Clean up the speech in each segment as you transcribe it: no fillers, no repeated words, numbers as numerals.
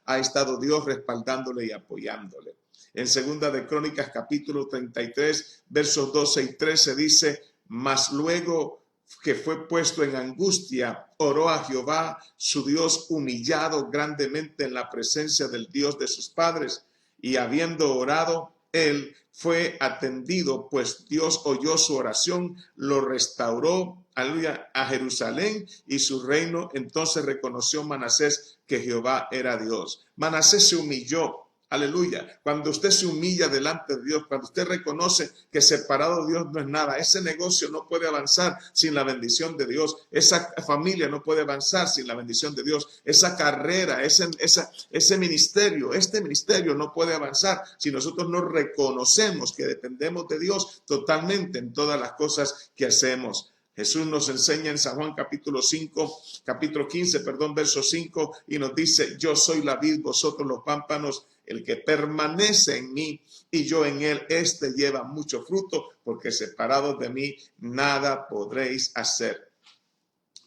ha estado Dios respaldándole y apoyándole. En segunda de Crónicas, capítulo 33, versos 12 y 13 dice: mas luego que fue puesto en angustia, oró a Jehová, su Dios, humillado grandemente en la presencia del Dios de sus padres. Y habiendo orado, él fue atendido, pues Dios oyó su oración, lo restauró, aleluya, a Jerusalén y su reino. Entonces reconoció Manasés que Jehová era Dios. Manasés se humilló. Aleluya. Cuando usted se humilla delante de Dios, cuando usted reconoce que separado de Dios no es nada, ese negocio no puede avanzar sin la bendición de Dios, esa familia no puede avanzar sin la bendición de Dios, esa carrera, ese ministerio, este ministerio no puede avanzar si nosotros no reconocemos que dependemos de Dios totalmente en todas las cosas que hacemos. Jesús nos enseña en San Juan capítulo 15, verso 5, y nos dice: yo soy la vid, vosotros los pámpanos. El que permanece en mí y yo en él, este lleva mucho fruto, porque separados de mí nada podréis hacer.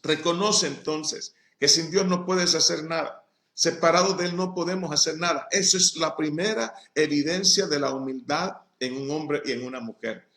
Reconoce entonces que sin Dios no puedes hacer nada. Separados de él no podemos hacer nada. Eso es la primera evidencia de la humildad en un hombre y en una mujer.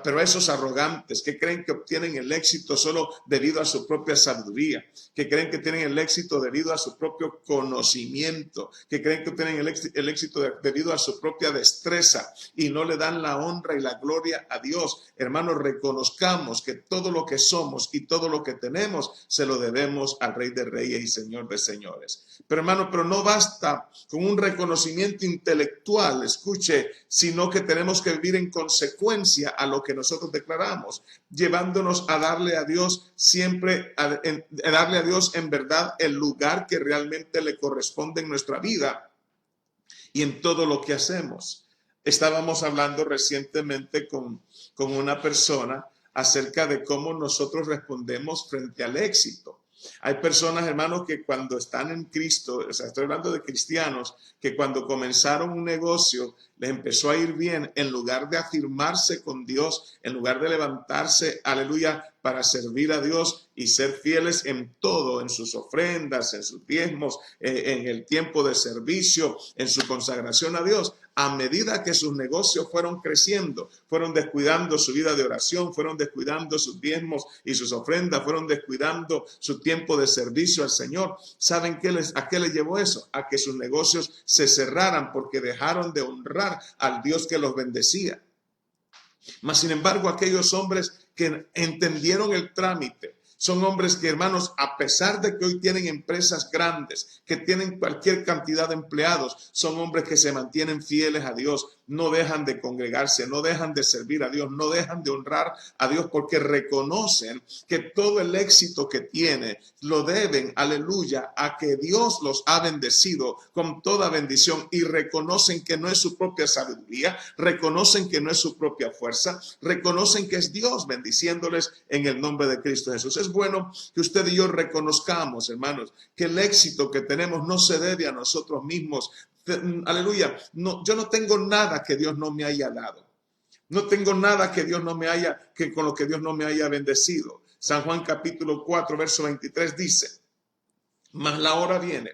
Pero esos arrogantes que creen que obtienen el éxito solo debido a su propia sabiduría, que creen que tienen el éxito debido a su propio conocimiento, que creen que obtienen el éxito debido a su propia destreza y no le dan la honra y la gloria a Dios. Hermanos, reconozcamos que todo lo que somos y todo lo que tenemos se lo debemos al Rey de Reyes y Señor de Señores. Pero hermano, pero no basta con un reconocimiento intelectual, escuche, sino que tenemos que vivir en consecuencia a lo que nosotros declaramos, llevándonos a darle a Dios siempre, a darle a Dios en verdad el lugar que realmente le corresponde en nuestra vida y en todo lo que hacemos. Estábamos hablando recientemente con una persona acerca de cómo nosotros respondemos frente al éxito. Hay personas, hermanos, que cuando están en Cristo, o sea, estoy hablando de cristianos, que cuando comenzaron un negocio les empezó a ir bien, en lugar de afirmarse con Dios, en lugar de levantarse, aleluya, para servir a Dios y ser fieles en todo, en sus ofrendas, en sus diezmos, en el tiempo de servicio, en su consagración a Dios. A medida que sus negocios fueron creciendo, fueron descuidando su vida de oración, fueron descuidando sus diezmos y sus ofrendas, fueron descuidando su tiempo de servicio al Señor. ¿Saben a qué les llevó eso? A que sus negocios se cerraran porque dejaron de honrar al Dios que los bendecía. Mas, sin embargo, aquellos hombres que entendieron el trámite, son hombres que, hermanos, a pesar de que hoy tienen empresas grandes, que tienen cualquier cantidad de empleados, son hombres que se mantienen fieles a Dios, no dejan de congregarse, no dejan de servir a Dios, no dejan de honrar a Dios, porque reconocen que todo el éxito que tiene lo deben, aleluya, a que Dios los ha bendecido con toda bendición, y reconocen que no es su propia sabiduría, reconocen que no es su propia fuerza, reconocen que es Dios bendiciéndoles en el nombre de Cristo Jesús. Es bueno que usted y yo reconozcamos, hermanos, que el éxito que tenemos no se debe a nosotros mismos. Aleluya. No, yo no tengo nada que Dios no me haya dado. No tengo nada que Dios no me haya, que con lo que Dios no me haya bendecido. San Juan capítulo 4, verso 23 dice: mas la hora viene,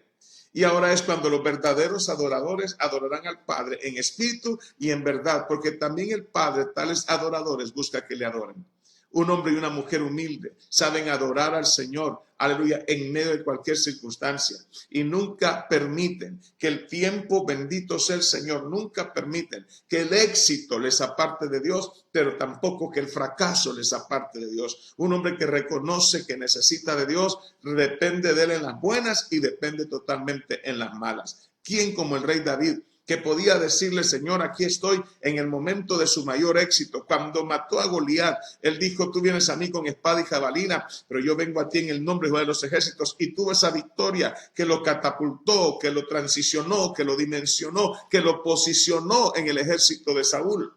y ahora es cuando los verdaderos adoradores adorarán al Padre en espíritu y en verdad, porque también el Padre tales adoradores busca que le adoren. Un hombre y una mujer humilde saben adorar al Señor, aleluya, en medio de cualquier circunstancia, y nunca permiten que el tiempo, bendito sea el Señor, nunca permiten que el éxito les aparte de Dios, pero tampoco que el fracaso les aparte de Dios. Un hombre que reconoce que necesita de Dios, depende de él en las buenas y depende totalmente en las malas. ¿Quién como el rey David, que podía decirle: Señor, aquí estoy, en el momento de su mayor éxito? Cuando mató a Goliat, él dijo: tú vienes a mí con espada y jabalina, pero yo vengo a ti en el nombre de los ejércitos. Y tuvo esa victoria que lo catapultó, que lo transicionó, que lo dimensionó, que lo posicionó en el ejército de Saúl.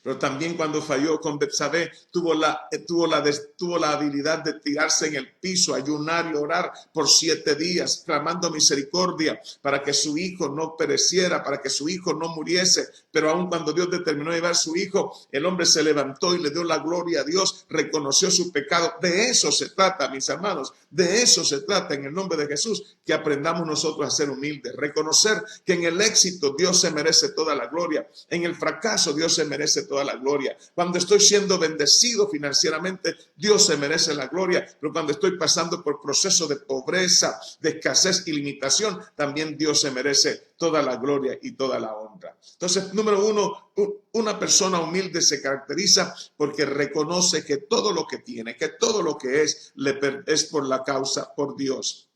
Pero también cuando falló con Betsabé, tuvo la habilidad de tirarse en el piso, ayunar y orar por 7 días, clamando misericordia para que su hijo no pereciera, para que su hijo no muriese. Pero aun cuando Dios determinó llevar a su hijo, el hombre se levantó y le dio la gloria a Dios, reconoció su pecado. De eso se trata, mis hermanos, de eso se trata en el nombre de Jesús, que aprendamos nosotros a ser humildes, reconocer que en el éxito Dios se merece toda la gloria, en el fracaso Dios se merece toda la gloria. Cuando estoy siendo bendecido financieramente, Dios se merece la gloria, pero cuando estoy pasando por procesos de pobreza, de escasez y limitación, también Dios se merece toda la gloria y toda la honra. Entonces, número 1, una persona humilde se caracteriza porque reconoce que todo lo que tiene, que todo lo que es por la causa, por Dios.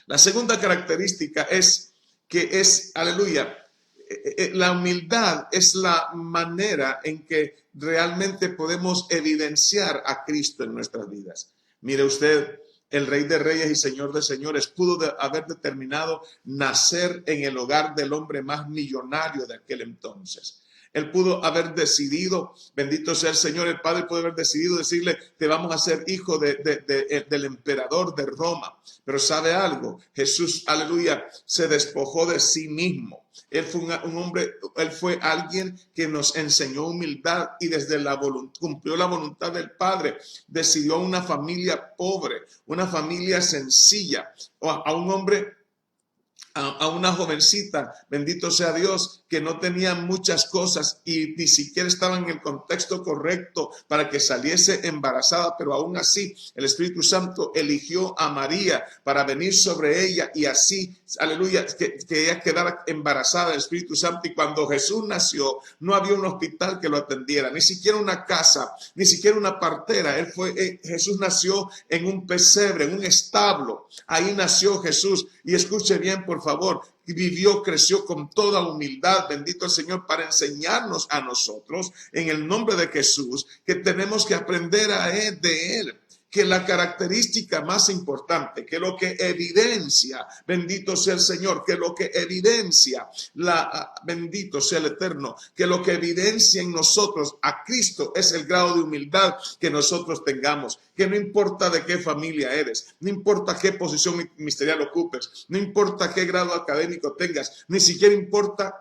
La segunda característica es que aleluya, la humildad es la manera en que realmente podemos evidenciar a Cristo en nuestras vidas. Mire usted, el Rey de Reyes y Señor de Señores pudo haber determinado nacer en el hogar del hombre más millonario de aquel entonces. Él pudo haber decidido, bendito sea el Señor, el Padre pudo haber decidido decirle, te vamos a hacer hijo del emperador de Roma. Pero ¿sabe algo? Jesús, aleluya, se despojó de sí mismo. Él fue un hombre, él fue alguien que nos enseñó humildad y desde cumplió la voluntad del Padre. Decidió una familia pobre, una familia sencilla, a un hombre, a una jovencita, bendito sea Dios, que no tenía muchas cosas y ni siquiera estaba en el contexto correcto para que saliese embarazada, pero aún así el Espíritu Santo eligió a María para venir sobre ella y así, aleluya, que ella quedara embarazada del Espíritu Santo. Y cuando Jesús nació, no había un hospital que lo atendiera, ni siquiera una casa, ni siquiera una partera. Jesús nació en un pesebre, en un establo. Ahí nació Jesús. Y escuche bien, por favor, vivió, creció con toda humildad, bendito el Señor, para enseñarnos a nosotros, en el nombre de Jesús, que tenemos que aprender de Él. Que la característica más importante, que lo que evidencia, bendito sea el Señor, que lo que evidencia, bendito sea el Eterno, que lo que evidencia en nosotros a Cristo es el grado de humildad que nosotros tengamos, que no importa de qué familia eres, no importa qué posición ministerial ocupes, no importa qué grado académico tengas, ni siquiera importa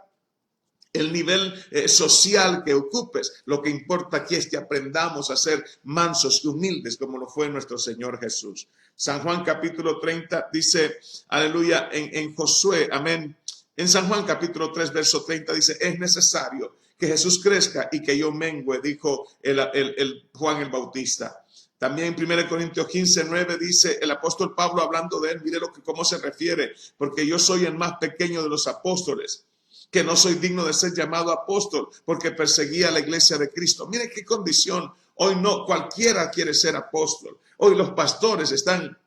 el nivel social que ocupes. Lo que importa aquí es que aprendamos a ser mansos y humildes como lo fue nuestro Señor Jesús. San Juan capítulo 30 dice, aleluya, en Josué, amén. En San Juan capítulo 3 verso 30 dice, es necesario que Jesús crezca y que yo mengüe, dijo el Juan el Bautista. También en 1 Corintios 15:9 dice el apóstol Pablo hablando de él, mire cómo se refiere, porque yo soy el más pequeño de los apóstoles, que no soy digno de ser llamado apóstol porque perseguía a la iglesia de Cristo. Mire qué condición. Hoy no cualquiera quiere ser apóstol. Hoy los pastores están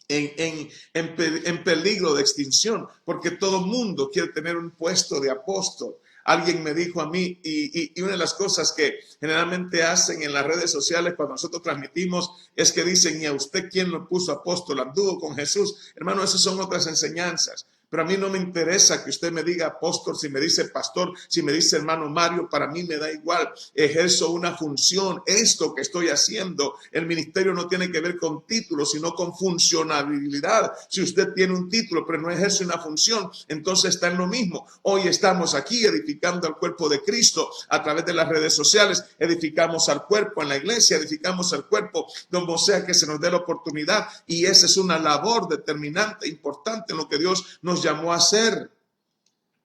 en peligro de extinción porque todo mundo quiere tener un puesto de apóstol. Alguien me dijo a mí, y una de las cosas que generalmente hacen en las redes sociales cuando nosotros transmitimos es que dicen, ¿y a usted quién lo puso apóstol? ¿Anduvo con Jesús? Hermano, esas son otras enseñanzas. Pero a mí no me interesa que usted me diga apóstol, si me dice pastor, si me dice hermano Mario, para mí me da igual. Ejerzo una función. Esto que estoy haciendo, el ministerio no tiene que ver con títulos, sino con funcionalidad. Si usted tiene un título, pero no ejerce una función, entonces está en lo mismo. Hoy estamos aquí edificando al cuerpo de Cristo a través de las redes sociales. Edificamos al cuerpo en la iglesia, edificamos al cuerpo donde sea que se nos dé la oportunidad. Y esa es una labor determinante, importante en lo que Dios nos llamó a hacer.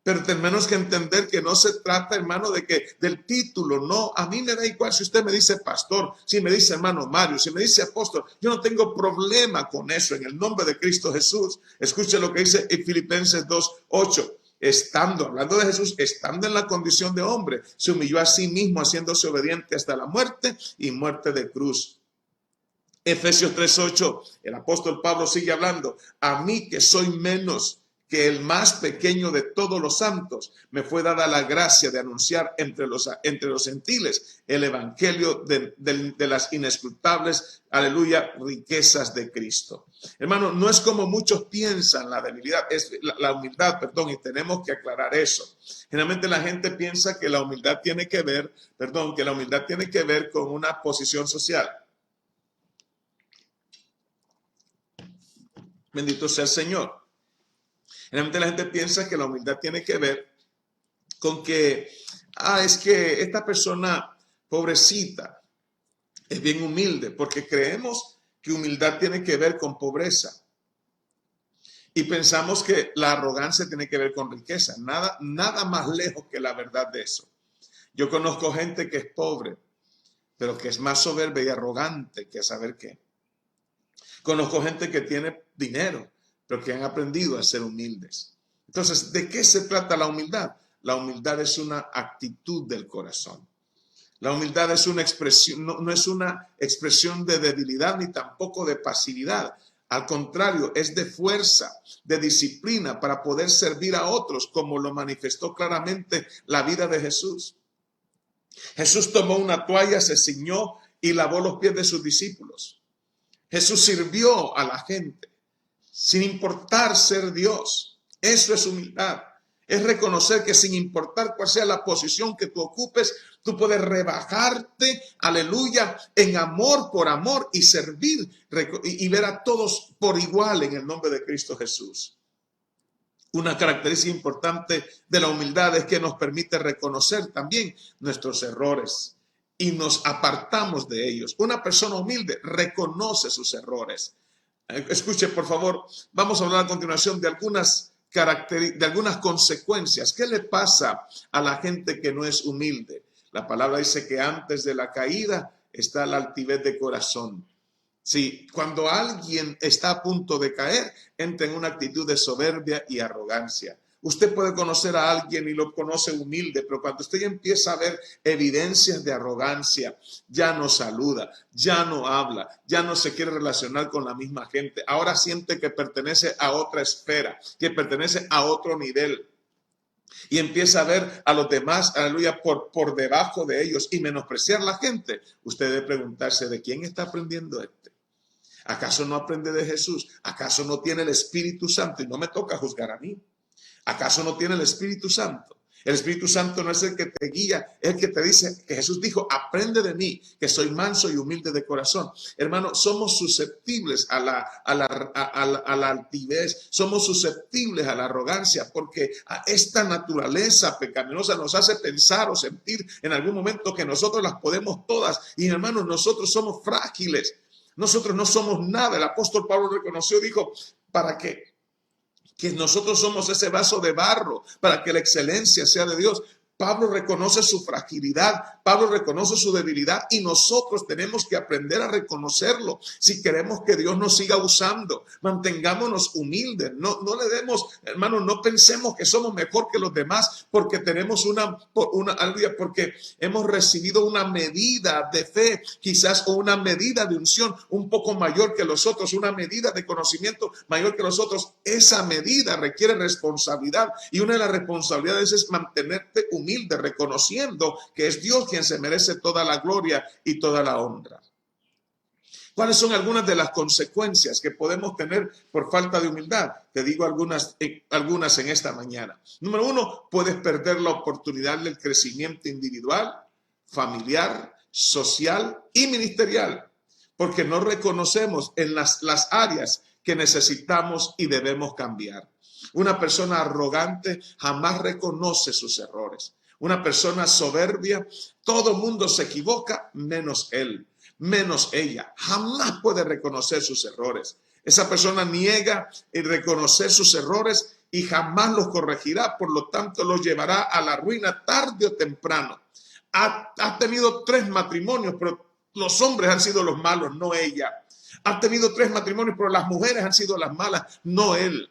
Pero tenemos que entender que no se trata, hermano, del título. No, a mí me da igual si usted me dice pastor, si me dice hermano Mario, si me dice apóstol. Yo no tengo problema con eso en el nombre de Cristo Jesús. Escuche lo que dice en Filipenses 2:8. Hablando de Jesús, estando en la condición de hombre, se humilló a sí mismo, haciéndose obediente hasta la muerte y muerte de cruz. Efesios 3:8, el apóstol Pablo sigue hablando. A mí que soy menos que el más pequeño de todos los santos, me fue dada la gracia de anunciar entre los gentiles el evangelio de las inescrutables, aleluya, riquezas de Cristo. Hermano, no es como muchos piensan la debilidad, es la humildad, perdón, y tenemos que aclarar eso. Generalmente la gente piensa que la humildad tiene que ver, que la humildad tiene que ver con una posición social. Bendito sea el Señor. Generalmente la gente piensa que la humildad tiene que ver con que, es que esta persona pobrecita es bien humilde, porque creemos que humildad tiene que ver con pobreza. Y pensamos que la arrogancia tiene que ver con riqueza. Nada más lejos que la verdad de eso. Yo conozco gente que es pobre, pero que es más soberbia y arrogante que saber qué. Conozco gente que tiene dinero, pero que han aprendido a ser humildes. Entonces, ¿de qué se trata la humildad? La humildad es una actitud del corazón. La humildad es una expresión, no es una expresión de debilidad ni tampoco de pasividad. Al contrario, es de fuerza, de disciplina para poder servir a otros, como lo manifestó claramente la vida de Jesús. Jesús tomó una toalla, se ciñó y lavó los pies de sus discípulos. Jesús sirvió a la gente sin importar ser Dios. Eso es humildad. Es reconocer que sin importar cuál sea la posición que tú ocupes, tú puedes rebajarte, aleluya, en amor por amor y servir y ver a todos por igual en el nombre de Cristo Jesús. Una característica importante de la humildad es que nos permite reconocer también nuestros errores y nos apartamos de ellos. Una persona humilde reconoce sus errores. Escuche, por favor, vamos a hablar a continuación de algunas consecuencias. ¿Qué le pasa a la gente que no es humilde? La palabra dice que antes de la caída está la altivez de corazón. Sí, cuando alguien está a punto de caer, entra en una actitud de soberbia y arrogancia. Usted puede conocer a alguien y lo conoce humilde, pero cuando usted empieza a ver evidencias de arrogancia, ya no saluda, ya no habla, ya no se quiere relacionar con la misma gente. Ahora siente que pertenece a otra esfera, que pertenece a otro nivel. Y empieza a ver a los demás, aleluya, por debajo de ellos y menospreciar a la gente. Usted debe preguntarse, ¿de quién está aprendiendo este? ¿Acaso no aprende de Jesús? ¿Acaso no tiene el Espíritu Santo? Y no me toca juzgar a mí. ¿Acaso no tiene el Espíritu Santo? El Espíritu Santo no es el que te guía, es el que te dice que Jesús dijo, aprende de mí, que soy manso y humilde de corazón. Hermano, somos susceptibles a la altivez, somos susceptibles a la arrogancia, porque a esta naturaleza pecaminosa nos hace pensar o sentir en algún momento que nosotros las podemos todas. Y hermanos, nosotros somos frágiles, nosotros no somos nada. El apóstol Pablo reconoció, dijo, ¿para qué? Que nosotros somos ese vaso de barro para que la excelencia sea de Dios. Pablo reconoce su fragilidad, Pablo reconoce su debilidad y nosotros tenemos que aprender a reconocerlo si queremos que Dios nos siga usando. Mantengámonos humildes, no le demos, hermano, no pensemos que somos mejor que los demás porque tenemos porque hemos recibido una medida de fe, quizás o una medida de unción un poco mayor que los otros, una medida de conocimiento mayor que los otros. Esa medida requiere responsabilidad y una de las responsabilidades es mantenerte humilde, reconociendo que es Dios quien se merece toda la gloria y toda la honra. ¿Cuáles son algunas de las consecuencias que podemos tener por falta de humildad? Te digo algunas en esta mañana. Número uno, puedes perder la oportunidad del crecimiento individual, familiar, social y ministerial, porque no reconocemos en las áreas que necesitamos y debemos cambiar. Una persona arrogante jamás reconoce sus errores. Una persona soberbia, todo mundo se equivoca, menos él, menos ella. Jamás puede reconocer sus errores. Esa persona niega en reconocer sus errores y jamás los corregirá. Por lo tanto, los llevará a la ruina tarde o temprano. Ha tenido 3 matrimonios, pero los hombres han sido los malos, no ella. Ha tenido 3 matrimonios, pero las mujeres han sido las malas, no él.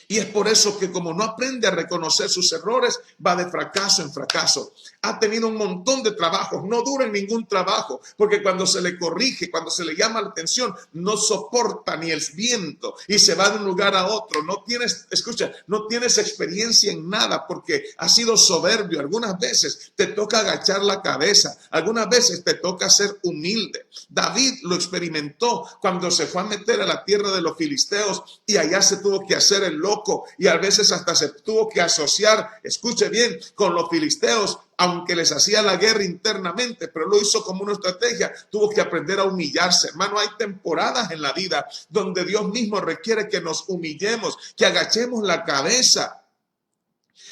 Y es por eso que como no aprende a reconocer sus errores, va de fracaso en fracaso. Ha tenido un montón de trabajos, no dura en ningún trabajo, porque cuando se le corrige, cuando se le llama la atención, no soporta ni el viento y se va de un lugar a otro. No tienes, escucha, no tienes experiencia en nada porque has sido soberbio. Algunas veces te toca agachar la cabeza, algunas veces te toca ser humilde. David lo experimentó cuando se fue a meter a la tierra de los filisteos y allá se tuvo que hacer el loco y a veces hasta se tuvo que asociar, escuche bien, con los filisteos, aunque les hacía la guerra internamente, pero lo hizo como una estrategia. Tuvo que aprender a humillarse. Hermano, hay temporadas en la vida donde Dios mismo requiere que nos humillemos, que agachemos la cabeza,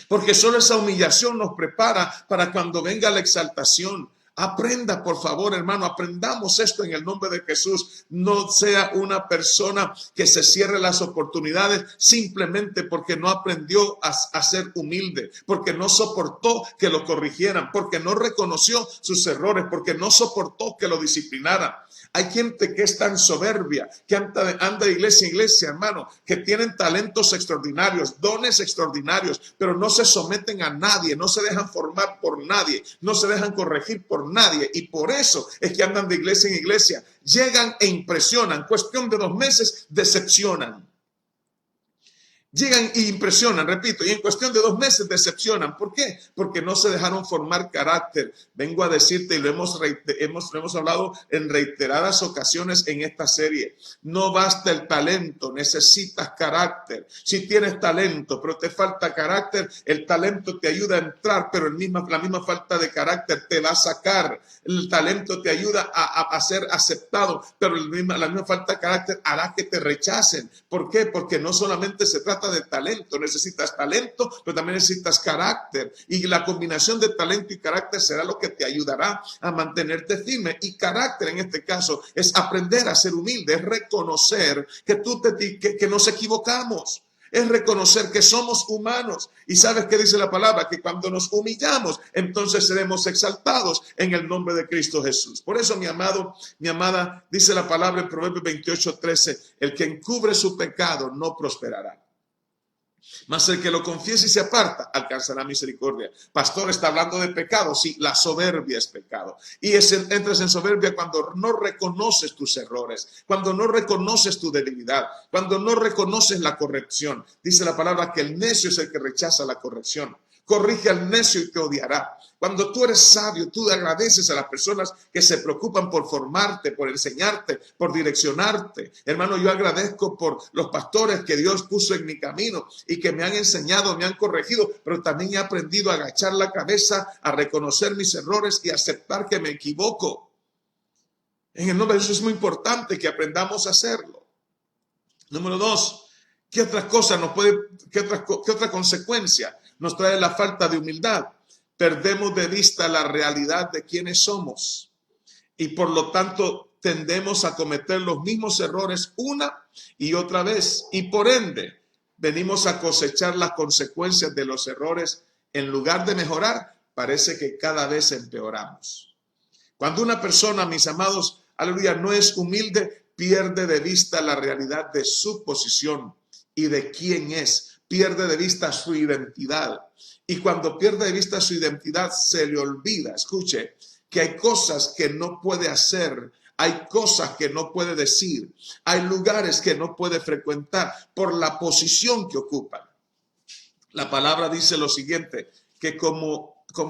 porque solo esa humillación nos prepara para cuando venga la exaltación. Aprenda, por favor, hermano, aprendamos esto en el nombre de Jesús. No sea una persona que se cierre las oportunidades simplemente porque no aprendió a ser humilde, porque no soportó que lo corrigieran, porque no reconoció sus errores, porque no soportó que lo disciplinaran. Hay gente que es tan soberbia, que anda de iglesia en iglesia, hermano, que tienen talentos extraordinarios, dones extraordinarios, pero no se someten a nadie, no se dejan formar por nadie, no se dejan corregir por nadie. Y por eso es que andan de iglesia en iglesia. Llegan e impresionan. Cuestión de 2 meses, decepcionan. Llegan e impresionan, repito, y en cuestión de 2 meses decepcionan. ¿Por qué? Porque no se dejaron formar carácter. Vengo a decirte, y lo hemos hablado en reiteradas ocasiones en esta serie. No basta el talento, necesitas carácter. Si tienes talento, pero te falta carácter, el talento te ayuda a entrar, pero la misma falta de carácter te va a sacar. El talento te ayuda a ser aceptado, pero la misma falta de carácter hará que te rechacen. ¿Por qué? Porque no solamente se trata de talento, necesitas talento, pero también necesitas carácter, y la combinación de talento y carácter será lo que te ayudará a mantenerte firme. Y carácter en este caso es aprender a ser humilde, es reconocer que nos equivocamos, es reconocer que somos humanos. Y ¿sabes qué dice la palabra? Que cuando nos humillamos, entonces seremos exaltados en el nombre de Cristo Jesús. Por eso, mi amado, mi amada, dice la palabra en Proverbios 28:13, el que encubre su pecado no prosperará, mas el que lo confiese y se aparta alcanzará misericordia. Pastor, está hablando de pecado. Sí, la soberbia es pecado. Y entras en soberbia cuando no reconoces tus errores, cuando no reconoces tu debilidad, cuando no reconoces la corrección. Dice la palabra que el necio es el que rechaza la corrección. Corrige al necio y te odiará. Cuando tú eres sabio, tú agradeces a las personas que se preocupan por formarte, por enseñarte, por direccionarte. Hermano, yo agradezco por los pastores que Dios puso en mi camino y que me han enseñado, me han corregido, pero también he aprendido a agachar la cabeza, a reconocer mis errores y a aceptar que me equivoco. En el nombre de Jesús es muy importante que aprendamos a hacerlo. Número 2, ¿qué otras cosas qué otra consecuencia nos trae la falta de humildad? Perdemos de vista la realidad de quiénes somos y por lo tanto tendemos a cometer los mismos errores una y otra vez, y por ende venimos a cosechar las consecuencias de los errores. En lugar de mejorar, parece que cada vez empeoramos. Cuando una persona, mis amados, aleluya, no es humilde, pierde de vista la realidad de su posición y de quién es, pierde de vista su identidad. Y cuando pierde de vista su identidad, se le olvida, escuche, que hay cosas que no puede hacer, hay cosas que no puede decir, hay lugares que no puede frecuentar por la posición que ocupan. La palabra dice lo siguiente, que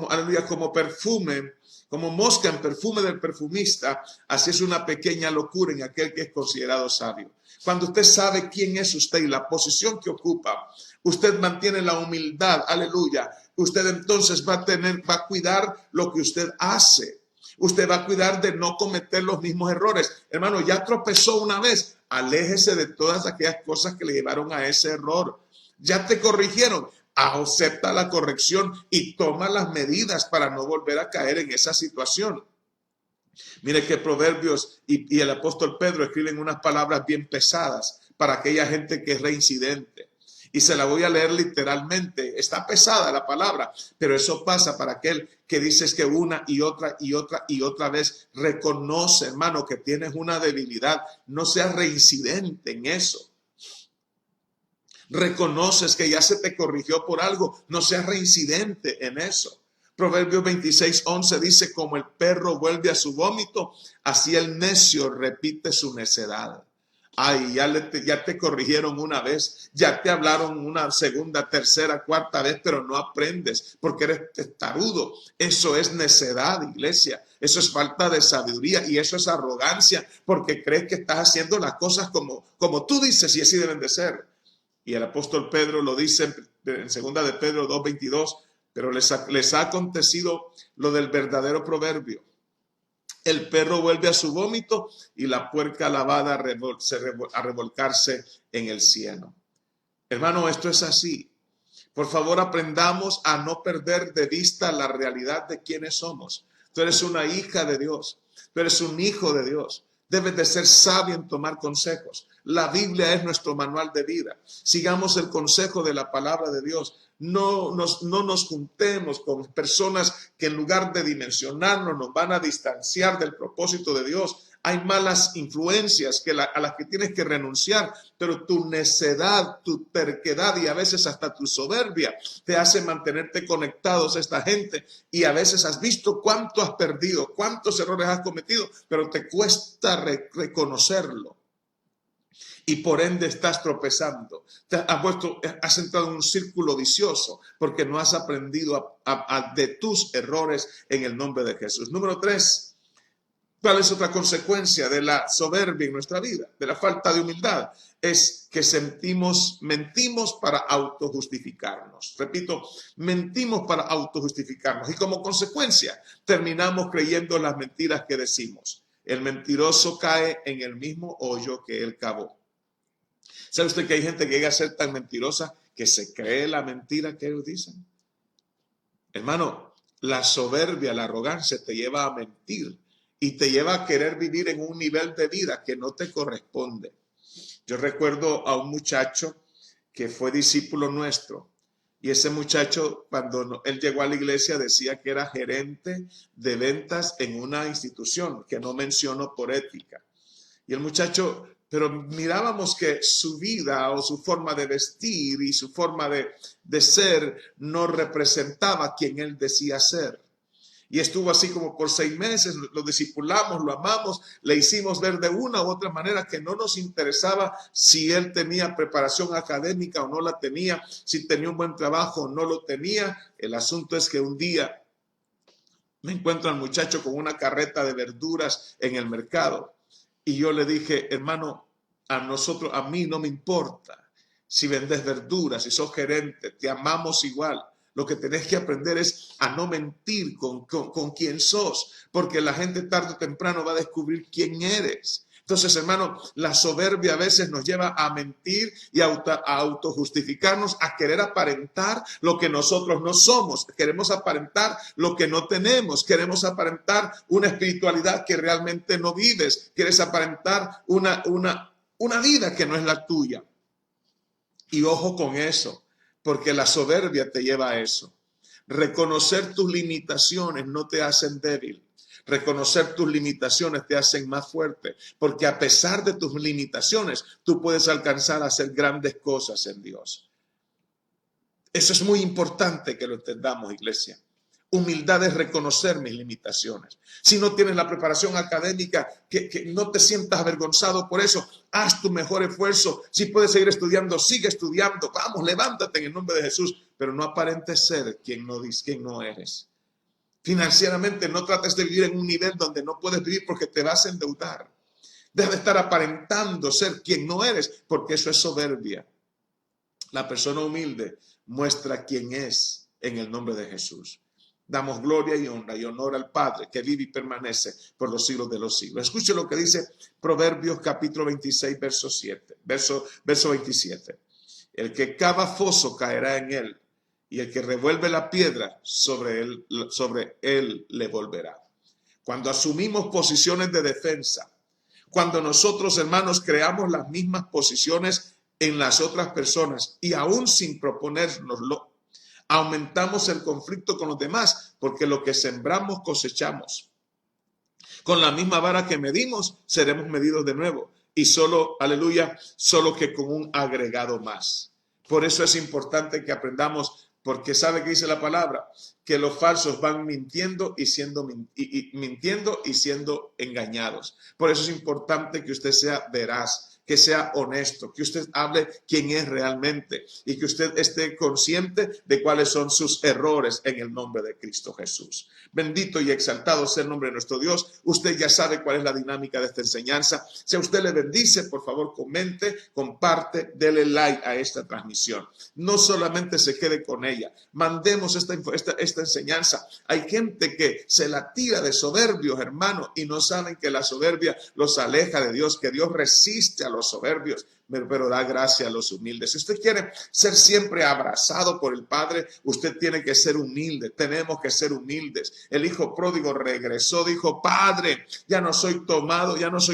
aleluya, como perfume, como mosca en perfume del perfumista, así es una pequeña locura en aquel que es considerado sabio. Cuando usted sabe quién es usted y la posición que ocupa, usted mantiene la humildad, aleluya. Usted entonces va a cuidar lo que usted hace. Usted va a cuidar de no cometer los mismos errores. Hermano, ya tropezó una vez, aléjese de todas aquellas cosas que le llevaron a ese error. Ya te corrigieron, acepta la corrección y toma las medidas para no volver a caer en esa situación. Mire que Proverbios y el apóstol Pedro escriben unas palabras bien pesadas para aquella gente que es reincidente. Y se la voy a leer literalmente. Está pesada la palabra, pero eso pasa para aquel que dices que una y otra y otra y otra vez reconoce, hermano, que tienes una debilidad. No seas reincidente en eso. Reconoces que ya se te corrigió por algo. No seas reincidente en eso. Proverbios 26:11 dice, como el perro vuelve a su vómito, así el necio repite su necedad. Ay, ya te corrigieron una vez, ya te hablaron una segunda, tercera, cuarta vez, pero no aprendes porque eres testarudo. Eso es necedad, iglesia. Eso es falta de sabiduría y eso es arrogancia porque crees que estás haciendo las cosas como tú dices y así deben de ser. Y el apóstol Pedro lo dice en segunda de Pedro 2:22, pero les ha acontecido lo del verdadero proverbio. El perro vuelve a su vómito y la puerca lavada a revolcarse en el cieno. Hermano, esto es así. Por favor, aprendamos a no perder de vista la realidad de quiénes somos. Tú eres una hija de Dios. Tú eres un hijo de Dios. Debes de ser sabio en tomar consejos. La Biblia es nuestro manual de vida. Sigamos el consejo de la palabra de Dios. No nos juntemos con personas que en lugar de dimensionarnos nos van a distanciar del propósito de Dios. Hay malas influencias a las que tienes que renunciar, pero tu necedad, tu terquedad y a veces hasta tu soberbia te hace mantenerte conectados a esta gente y a veces has visto cuánto has perdido, cuántos errores has cometido, pero te cuesta reconocerlo. Y por ende estás tropezando. Has entrado en un círculo vicioso porque no has aprendido de tus errores en el nombre de Jesús. Número 3, ¿cuál es otra consecuencia de la soberbia en nuestra vida? De la falta de humildad. Es que mentimos para autojustificarnos. Repito, mentimos para autojustificarnos. Y como consecuencia, terminamos creyendo las mentiras que decimos. El mentiroso cae en el mismo hoyo que él cavó. ¿Sabe usted que hay gente que llega a ser tan mentirosa que se cree la mentira que ellos dicen? Hermano, la soberbia, la arrogancia te lleva a mentir y te lleva a querer vivir en un nivel de vida que no te corresponde. Yo recuerdo a un muchacho que fue discípulo nuestro y ese muchacho cuando él llegó a la iglesia decía que era gerente de ventas en una institución que no menciono por ética. Y el muchacho, pero mirábamos que su vida o su forma de vestir y su forma de ser no representaba quien él decía ser. Y estuvo así como por 6 meses, lo discipulamos, lo amamos, le hicimos ver de una u otra manera que no nos interesaba si él tenía preparación académica o no la tenía, si tenía un buen trabajo o no lo tenía. El asunto es que un día me encuentro al muchacho con una carreta de verduras en el mercado. Y yo le dije, hermano, a mí no me importa si vendes verduras, si sos gerente, te amamos igual. Lo que tenés que aprender es a no mentir con quién sos, porque la gente tarde o temprano va a descubrir quién eres. Entonces, hermano, la soberbia a veces nos lleva a mentir y a autojustificarnos, a querer aparentar lo que nosotros no somos. Queremos aparentar lo que no tenemos. Queremos aparentar una espiritualidad que realmente no vives. Quieres aparentar una vida que no es la tuya. Y ojo con eso, porque la soberbia te lleva a eso. Reconocer tus limitaciones no te hacen débil. Reconocer tus limitaciones te hacen más fuerte, porque a pesar de tus limitaciones, tú puedes alcanzar a hacer grandes cosas en Dios. Eso es muy importante que lo entendamos, iglesia. Humildad es reconocer mis limitaciones. Si no tienes la preparación académica, que no te sientas avergonzado por eso. Haz tu mejor esfuerzo. Si puedes seguir estudiando, sigue estudiando. Vamos, levántate en el nombre de Jesús. Pero no aparentes ser quien no eres. Financieramente no trates de vivir en un nivel donde no puedes vivir porque te vas a endeudar. Deja de estar aparentando ser quien no eres porque eso es soberbia. La persona humilde muestra quién es en el nombre de Jesús. Damos gloria y honor al Padre que vive y permanece por los siglos de los siglos. Escuche lo que dice Proverbios capítulo 26, verso 27. El que cava foso caerá en él, y el que revuelve la piedra sobre él le volverá. Cuando asumimos posiciones de defensa, cuando nosotros, hermanos, creamos las mismas posiciones en las otras personas y aún sin proponérnoslo, aumentamos el conflicto con los demás, porque lo que sembramos cosechamos. Con la misma vara que medimos, seremos medidos de nuevo. Y solo, aleluya, solo que con un agregado más. Por eso es importante que aprendamos, porque sabe que dice la palabra, que los falsos van mintiendo y mintiendo y siendo engañados. Por eso es importante que usted sea veraz, que sea honesto, que usted hable quién es realmente y que usted esté consciente de cuáles son sus errores en el nombre de Cristo Jesús. Bendito y exaltado sea el nombre de nuestro Dios. Usted ya sabe cuál es la dinámica de esta enseñanza. Si a usted le bendice, por favor, comente, comparte, dele like a esta transmisión. No solamente se quede con ella, mandemos esta enseñanza. Hay gente que se la tira de soberbios, hermano, y no saben que la soberbia los aleja de Dios, que Dios resiste a los soberbios, pero da gracia a los humildes. Si usted quiere ser siempre abrazado por el Padre, usted tiene que ser humilde. Tenemos que ser humildes. El hijo pródigo regresó, dijo: Padre, ya no soy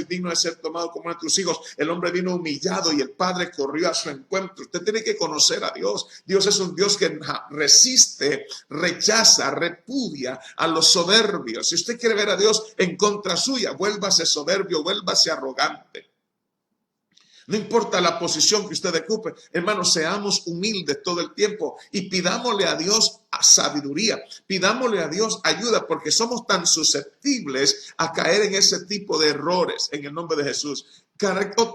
digno de ser tomado como uno de tus hijos. El hombre vino humillado y el Padre corrió a su encuentro. Usted tiene que conocer a Dios. Dios es un Dios que resiste, rechaza, repudia a los soberbios. Si usted quiere ver a Dios en contra suya, vuélvase soberbio, vuélvase arrogante. No importa la posición que usted ocupe, hermanos, seamos humildes todo el tiempo y pidámosle a Dios sabiduría, pidámosle a Dios ayuda, porque somos tan susceptibles a caer en ese tipo de errores en el nombre de Jesús.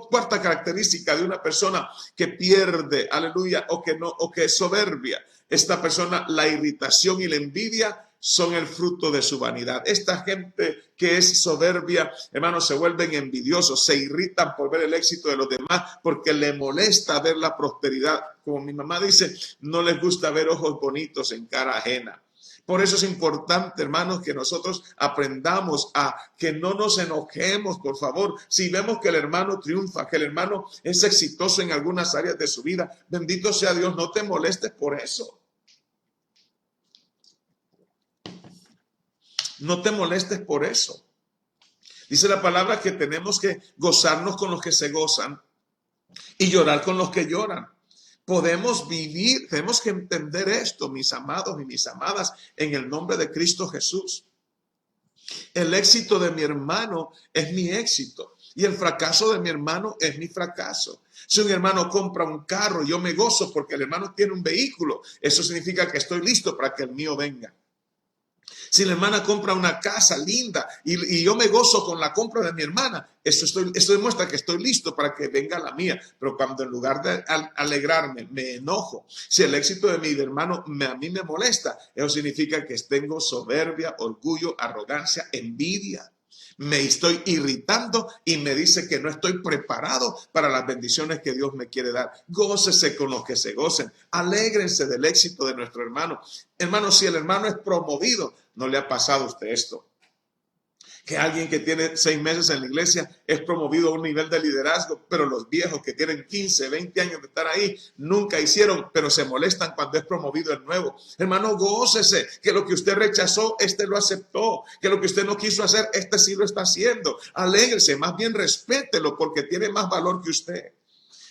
Cuarta característica de una persona que pierde, aleluya, o que es soberbia. Esta persona, la irritación y la envidia son el fruto de su vanidad. Esta gente que es soberbia, hermanos, se vuelven envidiosos, se irritan por ver el éxito de los demás, porque le molesta ver la prosperidad. Como mi mamá dice, no les gusta ver ojos bonitos en cara ajena. Por eso es importante, hermanos, que nosotros aprendamos a que no nos enojemos, por favor. Si vemos que el hermano triunfa, que el hermano es exitoso en algunas áreas de su vida, bendito sea Dios, no te molestes por eso. No te molestes por eso. Dice la palabra que tenemos que gozarnos con los que se gozan y llorar con los que lloran. Podemos vivir, tenemos que entender esto, mis amados y mis amadas, en el nombre de Cristo Jesús. El éxito de mi hermano es mi éxito y el fracaso de mi hermano es mi fracaso. Si un hermano compra un carro, yo me gozo porque el hermano tiene un vehículo. Eso significa que estoy listo para que el mío venga. Si la hermana compra una casa linda y yo me gozo con la compra de mi hermana, eso demuestra que estoy listo para que venga la mía. Pero cuando en lugar de alegrarme, me enojo, si el éxito de mi hermano a mí me molesta, eso significa que tengo soberbia, orgullo, arrogancia, envidia. Me estoy irritando y me dice que no estoy preparado para las bendiciones que Dios me quiere dar. Gócese con los que se gocen. Alégrense del éxito de nuestro hermano. Hermano, si el hermano es promovido, ¿no le ha pasado a usted esto? Que alguien que tiene 6 meses en la iglesia es promovido a un nivel de liderazgo, pero los viejos que tienen 15, 20 años de estar ahí nunca hicieron, pero se molestan cuando es promovido el nuevo. Hermano, gócese que lo que usted rechazó, este lo aceptó, que lo que usted no quiso hacer, este sí lo está haciendo. Alégrese, más bien respételo porque tiene más valor que usted.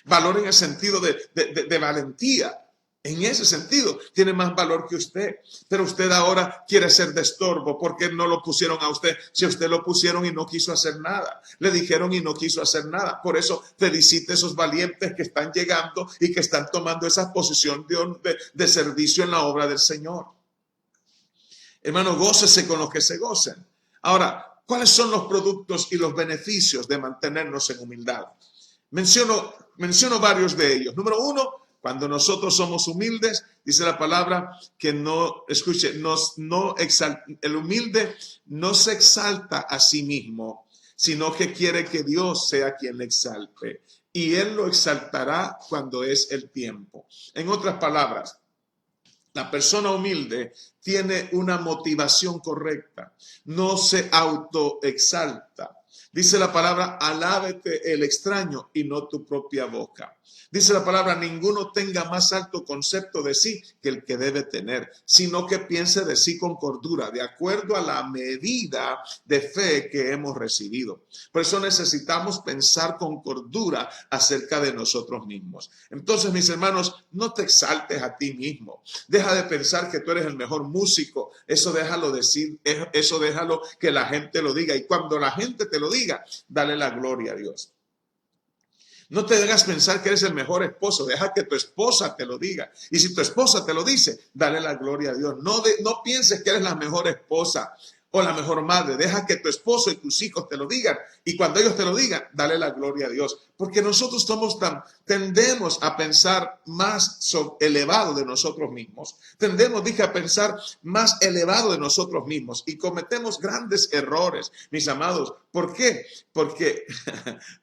Valor en el sentido de valentía. En ese sentido, tiene más valor que usted. Pero usted ahora quiere ser de estorbo. ¿Por qué no lo pusieron a usted? Si a usted lo pusieron y no quiso hacer nada. Le dijeron y no quiso hacer nada. Por eso felicite a esos valientes que están llegando y que están tomando esa posición de servicio en la obra del Señor. Hermano, gócese con los que se gocen. Ahora, ¿cuáles son los productos y los beneficios de mantenernos en humildad? Menciono varios de ellos. Número 1, cuando nosotros somos humildes, dice la palabra que el humilde no se exalta a sí mismo, sino que quiere que Dios sea quien le exalte. Y Él lo exaltará cuando es el tiempo. En otras palabras, la persona humilde tiene una motivación correcta, no se autoexalta. Dice la palabra, alábete el extraño y no tu propia boca. Dice la palabra, ninguno tenga más alto concepto de sí que el que debe tener, sino que piense de sí con cordura, de acuerdo a la medida de fe que hemos recibido. Por eso necesitamos pensar con cordura acerca de nosotros mismos. Entonces, mis hermanos, no te exaltes a ti mismo. Deja de pensar que tú eres el mejor músico. Eso déjalo decir, eso déjalo que la gente lo diga. Y cuando la gente te lo diga, dale la gloria a Dios. No te hagas pensar que eres el mejor esposo. Deja que tu esposa te lo diga. Y si tu esposa te lo dice, dale la gloria a Dios. No pienses que eres la mejor esposa o la mejor madre. Deja que tu esposo y tus hijos te lo digan. Y cuando ellos te lo digan, dale la gloria a Dios. Porque nosotros tendemos a pensar más elevado de nosotros mismos. Tendemos, dije, a pensar más elevado de nosotros mismos. Y cometemos grandes errores, mis amados. ¿Por qué? Porque,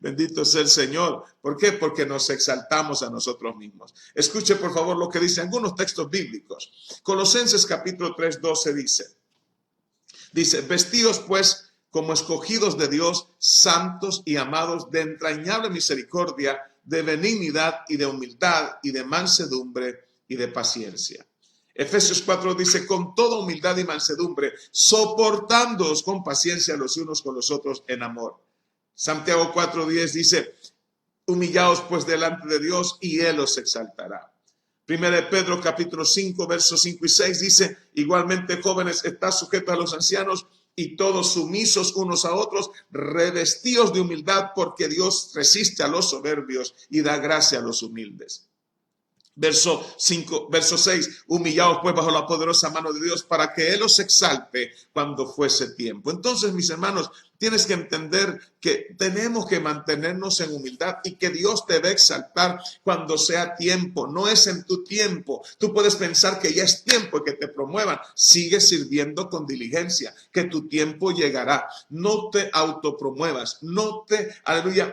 bendito sea el Señor. ¿Por qué? Porque nos exaltamos a nosotros mismos. Escuche, por favor, lo que dicen algunos textos bíblicos. Colosenses capítulo 3, 12 dice, vestidos pues como escogidos de Dios, santos y amados, de entrañable misericordia, de benignidad y de humildad y de mansedumbre y de paciencia. Efesios 4 dice, con toda humildad y mansedumbre, soportándoos con paciencia los unos con los otros en amor. Santiago 4:10 dice, humillaos pues delante de Dios y Él os exaltará. Primera de Pedro capítulo 5 versos 5 y 6 dice, igualmente jóvenes, estad sujetos a los ancianos y todos sumisos unos a otros, revestidos de humildad, porque Dios resiste a los soberbios y da gracia a los humildes. Verso 6, humillaos pues bajo la poderosa mano de Dios para que Él os exalte cuando fuese tiempo. Entonces, mis hermanos, tienes que entender que tenemos que mantenernos en humildad y que Dios te va a exaltar cuando sea tiempo. No es en tu tiempo. Tú puedes pensar que ya es tiempo y que te promuevan. Sigue sirviendo con diligencia, que tu tiempo llegará. No te autopromuevas. Aleluya,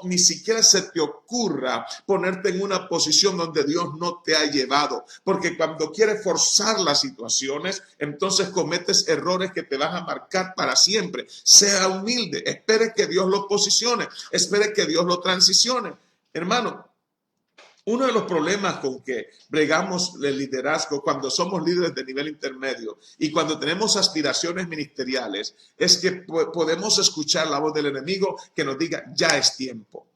ni siquiera se te ocurra ponerte en una posición donde Dios no te ha llevado. Porque cuando quieres forzar las situaciones, entonces cometes errores que te van a marcar para siempre. Sea humilde, espere que Dios lo posicione, espere que Dios lo transicione. Hermano, uno de los problemas con que bregamos el liderazgo cuando somos líderes de nivel intermedio y cuando tenemos aspiraciones ministeriales es que podemos escuchar la voz del enemigo que nos diga, ya es tiempo.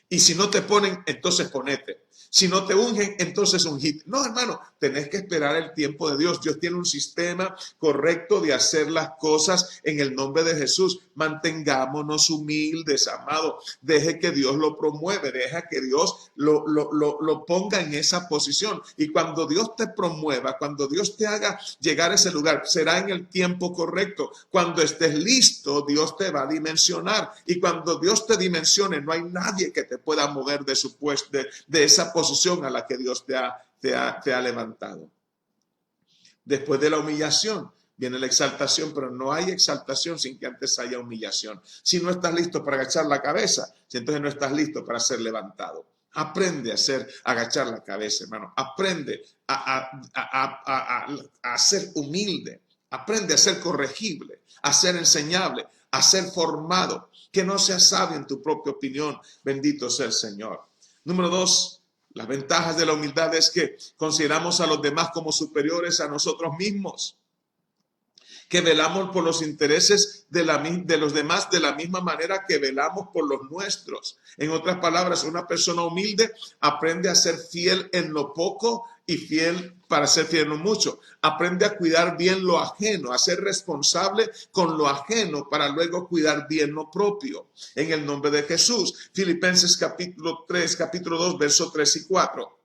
Y si no te ponen, entonces ponete. Si no te ungen, entonces ungite. No, hermano, tenés que esperar el tiempo de Dios. Dios tiene un sistema correcto de hacer las cosas en el nombre de Jesús. Mantengámonos humildes, amado. Deje que Dios lo promueve, deja que Dios lo ponga en esa posición. Y cuando Dios te promueva, cuando Dios te haga llegar a ese lugar, será en el tiempo correcto. Cuando estés listo, Dios te va a dimensionar. Y cuando Dios te dimensione, no hay nadie que te pueda mover de su puesto, de esa posición a la que Dios te ha levantado. Después de la humillación viene la exaltación, pero no hay exaltación sin que antes haya humillación. Si no estás listo para agachar la cabeza, entonces no estás listo para ser levantado. Aprende a agachar la cabeza, hermano. Aprende a ser humilde. Aprende a ser corregible, a ser enseñable, a ser formado. Que no seas sabio en tu propia opinión. Bendito sea el Señor. Número 2. Las ventajas de la humildad es que consideramos a los demás como superiores a nosotros mismos, que velamos por los intereses de los demás de la misma manera que velamos por los nuestros. En otras palabras, una persona humilde aprende a ser fiel en lo poco y fiel para ser fiel en lo mucho. Aprende a cuidar bien lo ajeno, a ser responsable con lo ajeno para luego cuidar bien lo propio. En el nombre de Jesús. Filipenses capítulo 2, versos 3 y 4.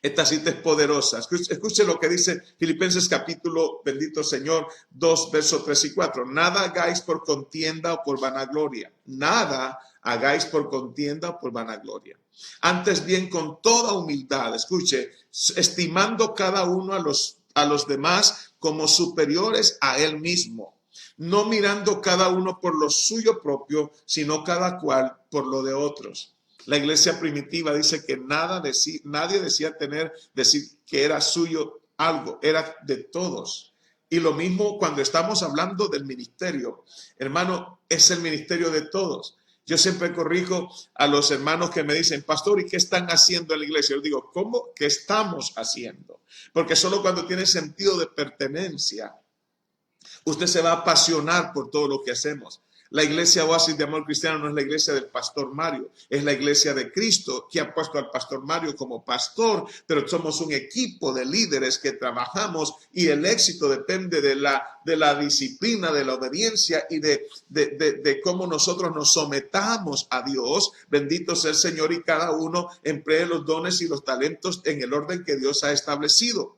Esta cita es poderosa. Escuche lo que dice Filipenses capítulo, bendito Señor, 2, versos 3 y 4. Nada hagáis por contienda o por vanagloria. Nada hagáis por contienda o por vanagloria. Antes bien, con toda humildad, escuche, estimando cada uno a los demás como superiores a él mismo. No mirando cada uno por lo suyo propio, sino cada cual por lo de otros. La iglesia primitiva dice que nadie decía decir que era suyo algo, era de todos. Y lo mismo cuando estamos hablando del ministerio. Hermano, es el ministerio de todos. Yo siempre corrijo a los hermanos que me dicen, pastor, ¿y qué están haciendo en la iglesia? Yo digo, ¿cómo? ¿Qué estamos haciendo? Porque solo cuando tiene sentido de pertenencia, usted se va a apasionar por todo lo que hacemos. La iglesia Oasis de Amor Cristiano no es la iglesia del pastor Mario, es la iglesia de Cristo que ha puesto al pastor Mario como pastor, pero somos un equipo de líderes que trabajamos y el éxito depende de la disciplina, de la obediencia y de cómo nosotros nos sometamos a Dios. Bendito sea el Señor, y cada uno emplee los dones y los talentos en el orden que Dios ha establecido.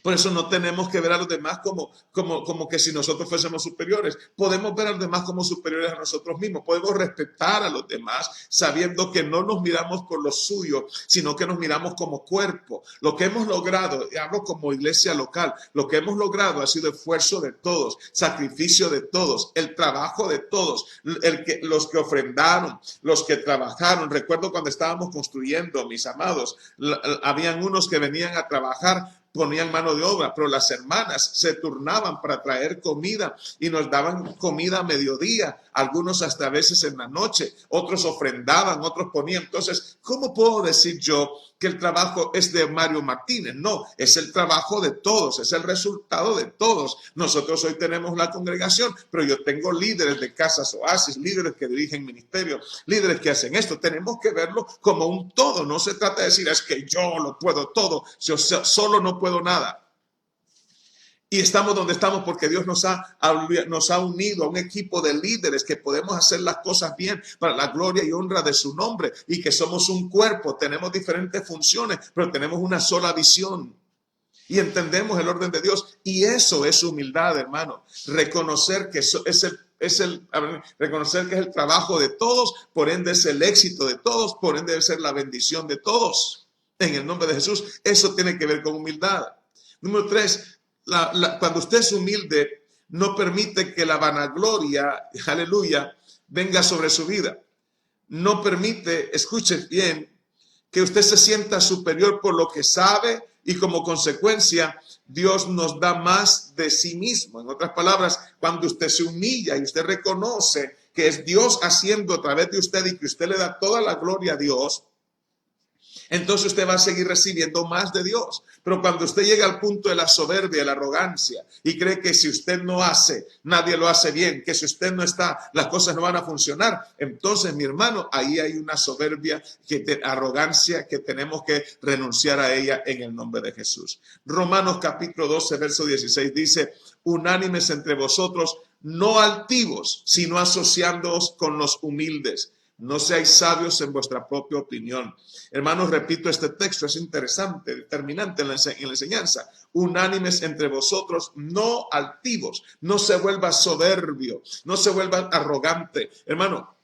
Por eso no tenemos que ver a los demás como que si nosotros fuésemos superiores. Podemos ver a los demás como superiores a nosotros mismos. Podemos respetar a los demás sabiendo que no nos miramos por lo suyo, sino que nos miramos como cuerpo. Lo que hemos logrado, y hablo como iglesia local, lo que hemos logrado ha sido esfuerzo de todos, sacrificio de todos, el trabajo de todos, los que ofrendaron, los que trabajaron. Recuerdo cuando estábamos construyendo, mis amados, habían unos que venían a trabajar, ponían mano de obra, pero las hermanas se turnaban para traer comida y nos daban comida a mediodía, algunos hasta a veces en la noche, otros ofrendaban, otros ponían. Entonces, ¿cómo puedo decir yo que el trabajo es de Mario Martínez? No, es el trabajo de todos, es el resultado de todos. Nosotros hoy tenemos la congregación, pero yo tengo líderes de Casas Oasis, líderes que dirigen ministerios, líderes que hacen esto. Tenemos que verlo como un todo. No se trata de decir, es que yo lo puedo todo, yo solo no puedo nada. Y estamos donde estamos porque Dios nos ha unido a un equipo de líderes que podemos hacer las cosas bien para la gloria y honra de su nombre, y que somos un cuerpo, tenemos diferentes funciones, pero tenemos una sola visión y entendemos el orden de Dios. Y eso es humildad, hermano. Reconocer que reconocer que es el trabajo de todos, por ende es el éxito de todos, por ende debe ser la bendición de todos. En el nombre de Jesús, eso tiene que ver con humildad. Número 3, cuando usted es humilde, no permite que la vanagloria, aleluya, venga sobre su vida. No permite, escuche bien, que usted se sienta superior por lo que sabe, y como consecuencia Dios nos da más de sí mismo. En otras palabras, cuando usted se humilla y usted reconoce que es Dios haciendo a través de usted y que usted le da toda la gloria a Dios, entonces usted va a seguir recibiendo más de Dios. Pero cuando usted llega al punto de la soberbia, la arrogancia, y cree que si usted no hace, nadie lo hace bien, que si usted no está, las cosas no van a funcionar, entonces, mi hermano, ahí hay una soberbia, arrogancia que tenemos que renunciar a ella en el nombre de Jesús. Romanos capítulo 12, verso 16 dice: unánimes entre vosotros, no altivos, sino asociándoos con los humildes. No seáis sabios en vuestra propia opinión. Hermanos, repito, este texto es interesante, determinante en la enseñanza. Unánimes entre vosotros, no altivos. No se vuelva soberbio, no se vuelva arrogante. Hermano,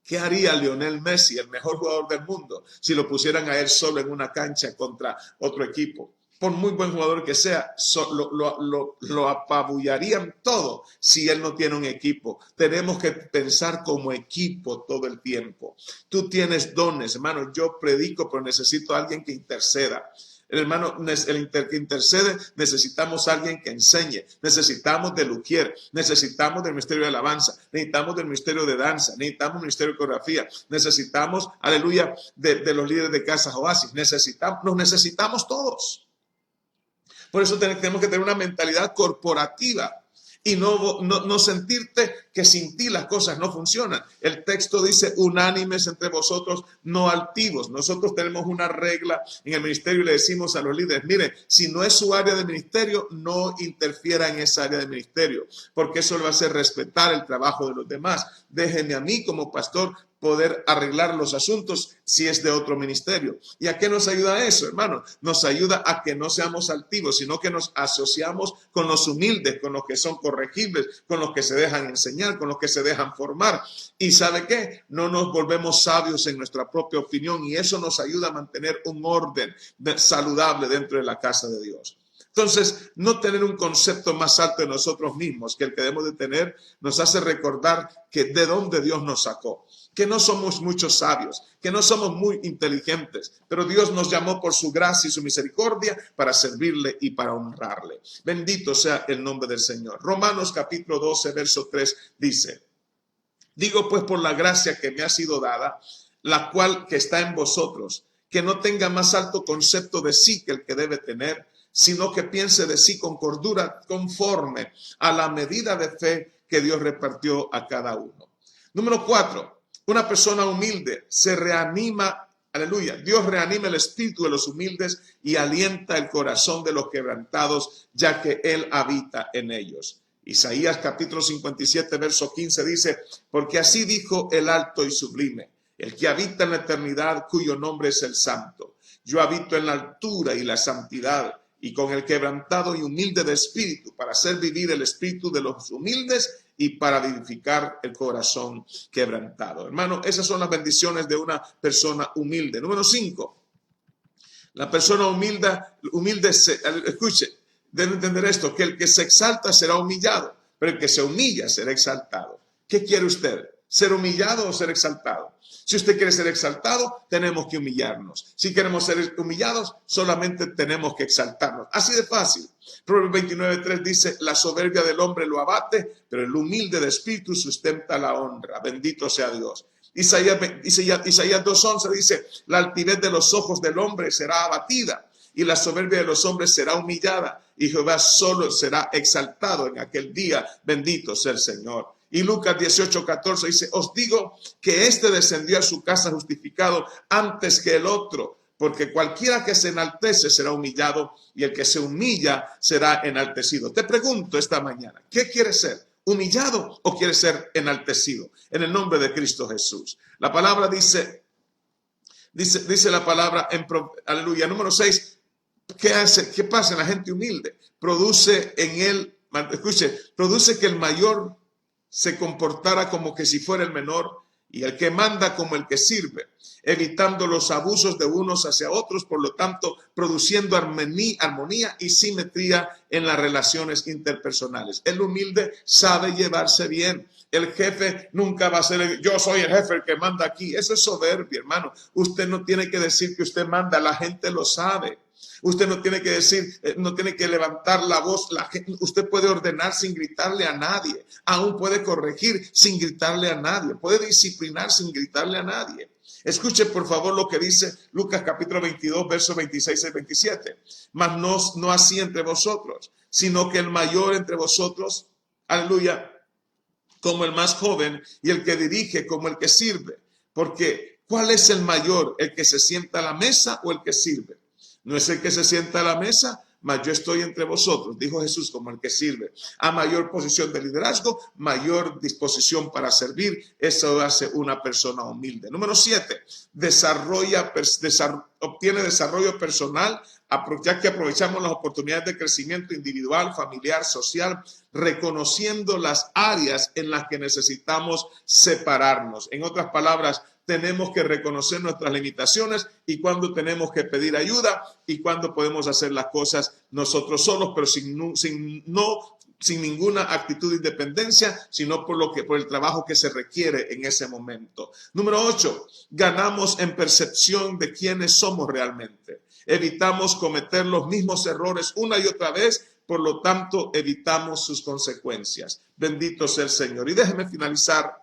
¿qué haría Lionel Messi, el mejor jugador del mundo, si lo pusieran a él solo en una cancha contra otro equipo? Por muy buen jugador que sea, lo apabullarían todo si él no tiene un equipo. Tenemos que pensar como equipo todo el tiempo. Tú tienes dones, hermano. Yo predico, pero necesito a alguien que interceda. El hermano, que intercede, necesitamos a alguien que enseñe, necesitamos de Luquier, necesitamos del ministerio de alabanza, necesitamos del ministerio de danza, necesitamos del ministerio de coreografía, necesitamos, aleluya, de los líderes de Casas Oasis, nos necesitamos todos. Por eso tenemos que tener una mentalidad corporativa y no sentirte que sin ti las cosas no funcionan. El texto dice: unánimes entre vosotros, no altivos. Nosotros tenemos una regla en el ministerio y le decimos a los líderes: miren, si no es su área de ministerio, no interfiera en esa área de ministerio, porque eso le va a hacer respetar el trabajo de los demás. Déjenme a mí como pastor poder arreglar los asuntos si es de otro ministerio. ¿Y a qué nos ayuda eso, hermano? Nos ayuda a que no seamos altivos, sino que nos asociamos con los humildes, con los que son corregibles, con los que se dejan enseñar, con los que se dejan formar. ¿Y sabe qué? No nos volvemos sabios en nuestra propia opinión, y eso nos ayuda a mantener un orden saludable dentro de la casa de Dios. Entonces, no tener un concepto más alto de nosotros mismos que el que debemos de tener nos hace recordar que de dónde Dios nos sacó, que no somos muchos sabios, que no somos muy inteligentes, pero Dios nos llamó por su gracia y su misericordia para servirle y para honrarle. Bendito sea el nombre del Señor. Romanos capítulo 12, verso 3 dice: digo pues por la gracia que me ha sido dada, la cual que está en vosotros, que no tenga más alto concepto de sí que el que debe tener, sino que piense de sí con cordura, conforme a la medida de fe que Dios repartió a cada uno. Número 4, una persona humilde se reanima. Aleluya. Dios reanima el espíritu de los humildes y alienta el corazón de los quebrantados, ya que Él habita en ellos. Isaías capítulo 57, verso 15 dice, porque así dijo el alto y sublime, el que habita en la eternidad, cuyo nombre es el Santo. Yo habito en la altura y la santidad, y con el quebrantado y humilde de espíritu, para hacer vivir el espíritu de los humildes y para vivificar el corazón quebrantado. Hermano, esas son las bendiciones de una persona humilde. Número 5, la persona humilde escuche, deben entender esto, que el que se exalta será humillado, pero el que se humilla será exaltado. ¿Qué quiere usted? ¿Ser humillado o ser exaltado? Si usted quiere ser exaltado, tenemos que humillarnos. Si queremos ser humillados, solamente tenemos que exaltarnos. Así de fácil. Proverbios 29:3 dice, la soberbia del hombre lo abate, pero el humilde de espíritu sustenta la honra. Bendito sea Dios. Isaías 2:11 dice, la altivez de los ojos del hombre será abatida, y la soberbia de los hombres será humillada, y Jehová solo será exaltado en aquel día. Bendito sea el Señor. Y Lucas 18:14 dice, os digo que éste descendió a su casa justificado antes que el otro, porque cualquiera que se enaltece será humillado, y el que se humilla será enaltecido. Te pregunto esta mañana, ¿qué quieres ser? ¿Humillado o quieres ser enaltecido? En el nombre de Cristo Jesús. La palabra dice la palabra en aleluya, número 6, ¿qué pasa en la gente humilde? Produce en él, escuche, produce que el mayor se comportara como que si fuera el menor, y el que manda como el que sirve, evitando los abusos de unos hacia otros, por lo tanto, produciendo armonía y simetría en las relaciones interpersonales. El humilde sabe llevarse bien. El jefe nunca va a ser yo soy el jefe el que manda aquí. Eso es soberbia, hermano. Usted no tiene que decir que usted manda, la gente lo sabe. Usted no tiene que decir, no tiene que levantar la voz. Usted puede ordenar sin gritarle a nadie. Aún puede corregir sin gritarle a nadie. Puede disciplinar sin gritarle a nadie. Escuche por favor lo que dice Lucas capítulo 22, versos 26 y 27. Mas no así entre vosotros, sino que el mayor entre vosotros, aleluya, como el más joven, y el que dirige como el que sirve. Porque ¿cuál es el mayor? ¿El que se sienta a la mesa o el que sirve? No es el que se sienta a la mesa, mas yo estoy entre vosotros, dijo Jesús, como el que sirve. A mayor posición de liderazgo, mayor disposición para servir. Eso hace una persona humilde. Número 7, obtiene desarrollo personal, ya que aprovechamos las oportunidades de crecimiento individual, familiar, social, reconociendo las áreas en las que necesitamos separarnos. En otras palabras, tenemos que reconocer nuestras limitaciones y cuando tenemos que pedir ayuda y cuando podemos hacer las cosas nosotros solos, pero sin ninguna actitud de independencia, sino por el trabajo que se requiere en ese momento. Número 8, ganamos en percepción de quiénes somos realmente. Evitamos cometer los mismos errores una y otra vez, por lo tanto evitamos sus consecuencias. Bendito sea el Señor. Y déjeme finalizar.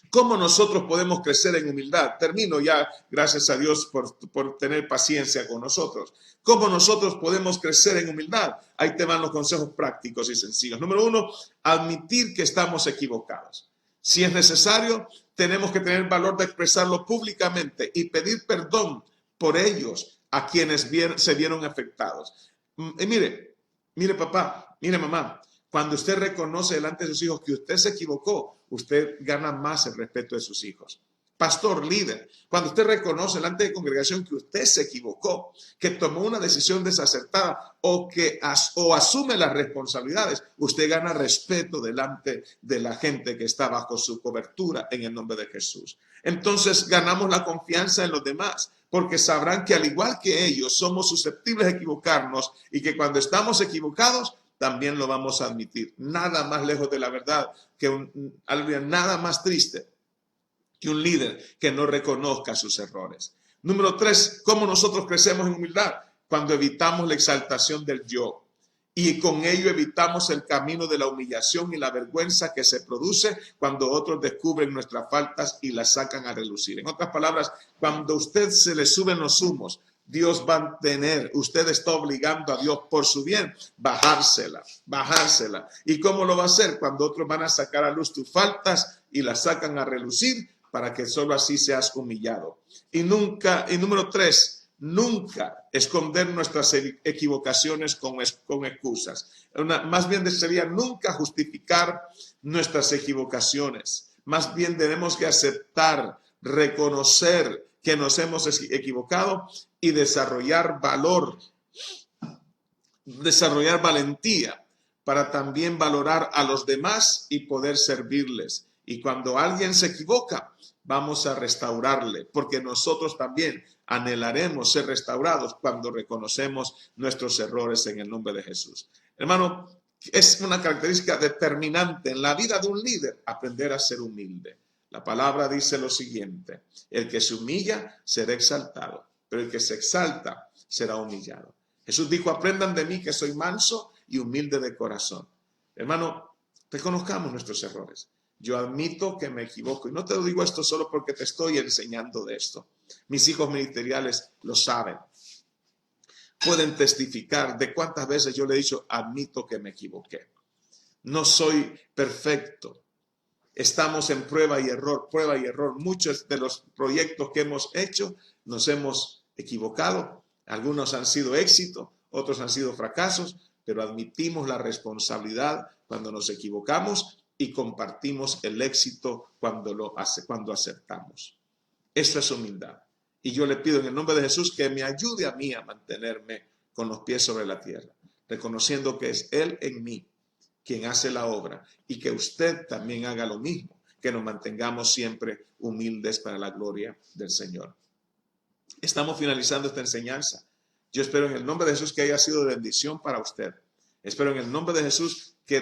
¿Cómo nosotros podemos crecer en humildad? Termino ya, gracias a Dios por tener paciencia con nosotros. ¿Cómo nosotros podemos crecer en humildad? Ahí te van los consejos prácticos y sencillos. Número 1, admitir que estamos equivocados. Si es necesario, tenemos que tener valor de expresarlo públicamente y pedir perdón por ellos a quienes se vieron afectados. Y mire papá, mire mamá, cuando usted reconoce delante de sus hijos que usted se equivocó, usted gana más el respeto de sus hijos. Pastor, líder, cuando usted reconoce delante de congregación que usted se equivocó, que tomó una decisión desacertada o asume las responsabilidades, usted gana respeto delante de la gente que está bajo su cobertura en el nombre de Jesús. Entonces ganamos la confianza en los demás, porque sabrán que al igual que ellos somos susceptibles de equivocarnos y que cuando estamos equivocados también lo vamos a admitir. Nada más lejos de la verdad, nada más triste que un líder que no reconozca sus errores. Número 3, ¿cómo nosotros crecemos en humildad? Cuando evitamos la exaltación del yo y con ello evitamos el camino de la humillación y la vergüenza que se produce cuando otros descubren nuestras faltas y las sacan a relucir. En otras palabras, cuando usted se le suben los humos Dios va a tener, usted está obligando a Dios por su bien, bajársela. ¿Y cómo lo va a hacer? Cuando otros van a sacar a luz tus faltas y las sacan a relucir para que solo así seas humillado. Y número 3, nunca esconder nuestras equivocaciones con excusas. Más bien sería nunca justificar nuestras equivocaciones. Más bien tenemos que aceptar, reconocer que nos hemos equivocado y desarrollar valor, desarrollar valentía para también valorar a los demás y poder servirles. Y cuando alguien se equivoca, vamos a restaurarle, porque nosotros también anhelaremos ser restaurados cuando reconocemos nuestros errores en el nombre de Jesús. Hermano, es una característica determinante en la vida de un líder, aprender a ser humilde. La palabra dice lo siguiente: el que se humilla será exaltado, pero el que se exalta será humillado. Jesús dijo: aprendan de mí que soy manso y humilde de corazón. Hermano, reconozcamos nuestros errores. Yo admito que me equivoco, y no te lo digo esto solo porque te estoy enseñando de esto. Mis hijos ministeriales lo saben. Pueden testificar de cuántas veces yo le he dicho: admito que me equivoqué. No soy perfecto. Estamos en prueba y error, prueba y error. Muchos de los proyectos que hemos hecho nos hemos equivocado. Algunos han sido éxitos, otros han sido fracasos, pero admitimos la responsabilidad cuando nos equivocamos y compartimos el éxito cuando aceptamos. Eso es humildad. Y yo le pido en el nombre de Jesús que me ayude a mí a mantenerme con los pies sobre la tierra, reconociendo que es Él en mí quien hace la obra, y que usted también haga lo mismo, que nos mantengamos siempre humildes para la gloria del Señor. Estamos finalizando esta enseñanza. Yo espero en el nombre de Jesús que haya sido de bendición para usted. Espero en el nombre de Jesús que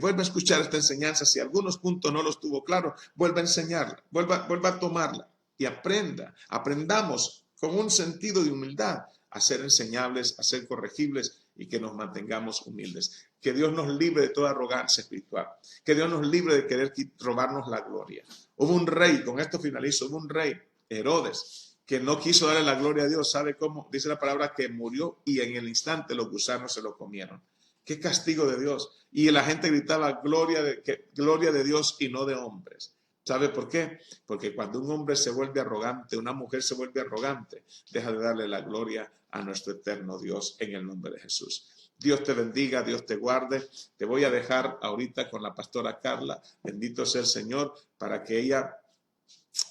vuelva a escuchar esta enseñanza. Si algunos puntos no los tuvo claro, vuelva a enseñarla, vuelva a tomarla y aprendamos con un sentido de humildad a ser enseñables, a ser corregibles y que nos mantengamos humildes. Que Dios nos libre de toda arrogancia espiritual. Que Dios nos libre de querer robarnos la gloria. Hubo un rey, con esto finalizo, hubo un rey, Herodes, que no quiso darle la gloria a Dios. ¿Sabe cómo? Dice la palabra que murió y en el instante los gusanos se lo comieron. ¡Qué castigo de Dios! Y la gente gritaba gloria de Dios y no de hombres. ¿Sabe por qué? Porque cuando un hombre se vuelve arrogante, una mujer se vuelve arrogante, deja de darle la gloria a nuestro eterno Dios en el nombre de Jesús. Dios te bendiga, Dios te guarde. Te voy a dejar ahorita con la pastora Carla. Bendito sea el Señor para que ella...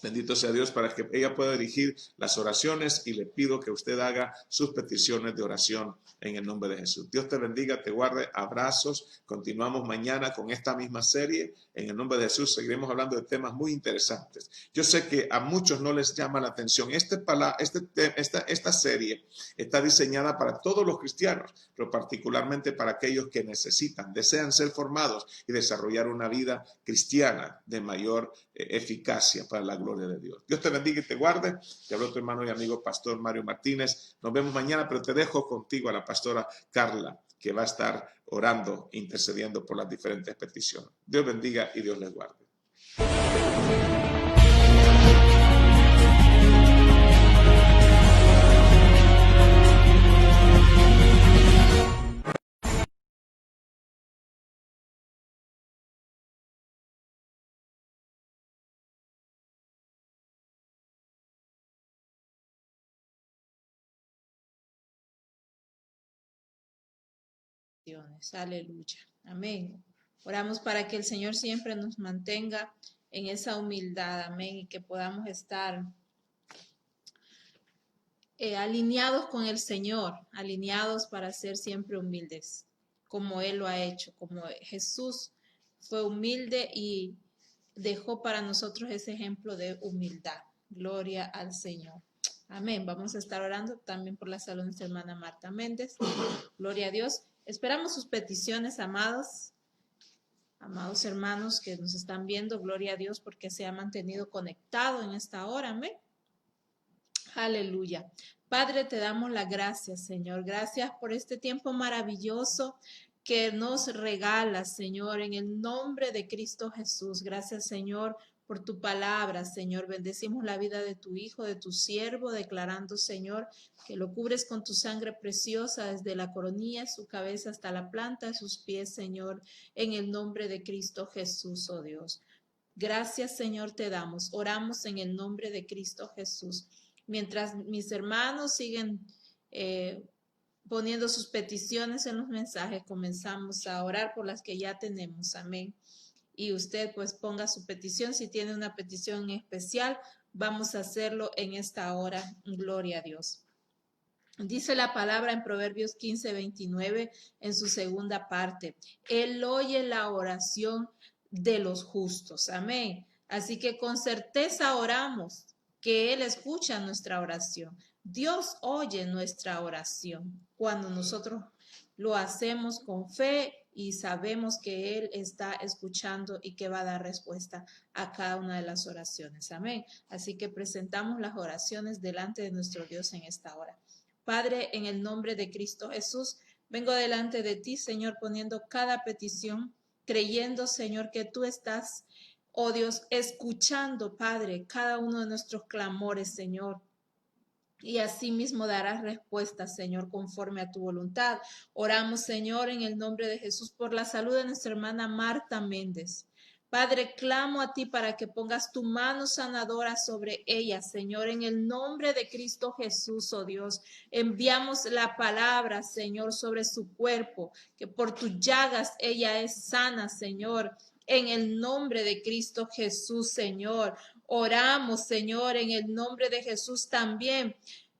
Bendito sea Dios para que ella pueda dirigir las oraciones, y le pido que usted haga sus peticiones de oración en el nombre de Jesús. Dios te bendiga, te guarde, abrazos. Continuamos mañana con esta misma serie. En el nombre de Jesús seguiremos hablando de temas muy interesantes. Yo sé que a muchos no les llama la atención. Esta serie está diseñada para todos los cristianos, pero particularmente para aquellos que desean ser formados y desarrollar una vida cristiana de mayor eficacia para la gloria de Dios. Dios te bendiga y te guarde. Te habló tu hermano y amigo pastor Mario Martínez. Nos vemos mañana, pero te dejo contigo a la pastora Carla, que va a estar orando, intercediendo por las diferentes peticiones. Dios bendiga y Dios les guarde. Aleluya. Amén. Oramos para que el Señor siempre nos mantenga en esa humildad. Amén. Y que podamos estar alineados con el Señor, alineados para ser siempre humildes, como Él lo ha hecho, como Jesús fue humilde y dejó para nosotros ese ejemplo de humildad. Gloria al Señor. Amén. Vamos a estar orando también por la salud de nuestra hermana Marta Méndez. Gloria a Dios. Esperamos sus peticiones, amados hermanos que nos están viendo. Gloria a Dios porque se ha mantenido conectado en esta hora. Amén. Aleluya. Padre, te damos las gracias, Señor. Gracias por este tiempo maravilloso que nos regalas, Señor, en el nombre de Cristo Jesús. Gracias, Señor, por tu palabra, Señor. Bendecimos la vida de tu Hijo, de tu siervo, declarando, Señor, que lo cubres con tu sangre preciosa desde la coronilla de su cabeza hasta la planta de sus pies, Señor, en el nombre de Cristo Jesús, oh Dios. Gracias, Señor, te damos. Oramos en el nombre de Cristo Jesús. Mientras mis hermanos siguen poniendo sus peticiones en los mensajes, comenzamos a orar por las que ya tenemos. Amén. Y usted pues ponga su petición. Si tiene una petición especial, vamos a hacerlo en esta hora. Gloria a Dios. Dice la palabra en Proverbios 15:29 en su segunda parte. Él oye la oración de los justos. Amén. Así que con certeza oramos que Él escucha nuestra oración. Dios oye nuestra oración cuando nosotros lo hacemos con fe y sabemos que Él está escuchando y que va a dar respuesta a cada una de las oraciones. Amén. Así que presentamos las oraciones delante de nuestro Dios en esta hora. Padre, en el nombre de Cristo Jesús, vengo delante de ti, Señor, poniendo cada petición, creyendo, Señor, que tú estás, oh Dios, escuchando, Padre, cada uno de nuestros clamores, Señor. Y así mismo darás respuesta, Señor, conforme a tu voluntad. Oramos, Señor, en el nombre de Jesús, por la salud de nuestra hermana Marta Méndez. Padre, clamo a ti para que pongas tu mano sanadora sobre ella, Señor, en el nombre de Cristo Jesús, oh Dios. Enviamos la palabra, Señor, sobre su cuerpo, que por tus llagas ella es sana, Señor. En el nombre de Cristo Jesús, Señor. Oramos, Señor, en el nombre de Jesús también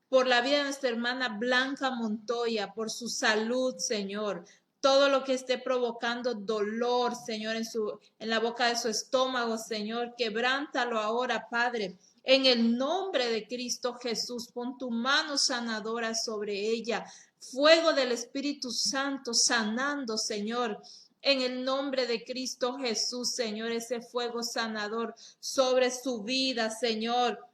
por la vida de nuestra hermana Blanca Montoya, por su salud, Señor. Todo lo que esté provocando dolor, Señor, en la boca de su estómago, Señor, quebrántalo ahora, Padre. En el nombre de Cristo Jesús, pon tu mano sanadora sobre ella. Fuego del Espíritu Santo sanando, Señor. En el nombre de Cristo Jesús, Señor, ese fuego sanador sobre su vida, Señor.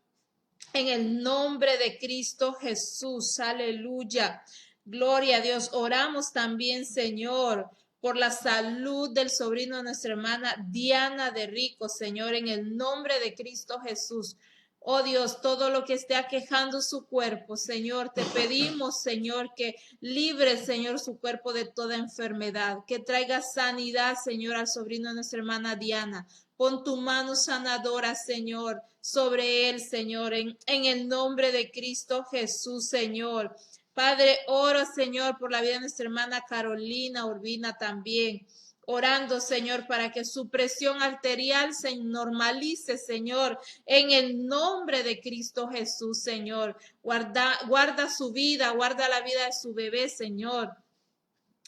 En el nombre de Cristo Jesús, aleluya. Gloria a Dios. Oramos también, Señor, por la salud del sobrino de nuestra hermana Diana de Rico, Señor, en el nombre de Cristo Jesús. Oh Dios, todo lo que esté aquejando su cuerpo, Señor, te pedimos, Señor, que libre, Señor, su cuerpo de toda enfermedad, que traiga sanidad, Señor, al sobrino de nuestra hermana Diana. Pon tu mano sanadora, Señor, sobre él, Señor, en el nombre de Cristo Jesús, Señor. Padre, oro, Señor, por la vida de nuestra hermana Carolina Urbina también. Orando, Señor, para que su presión arterial se normalice, Señor, en el nombre de Cristo Jesús, Señor. Guarda su vida, guarda la vida de su bebé, Señor.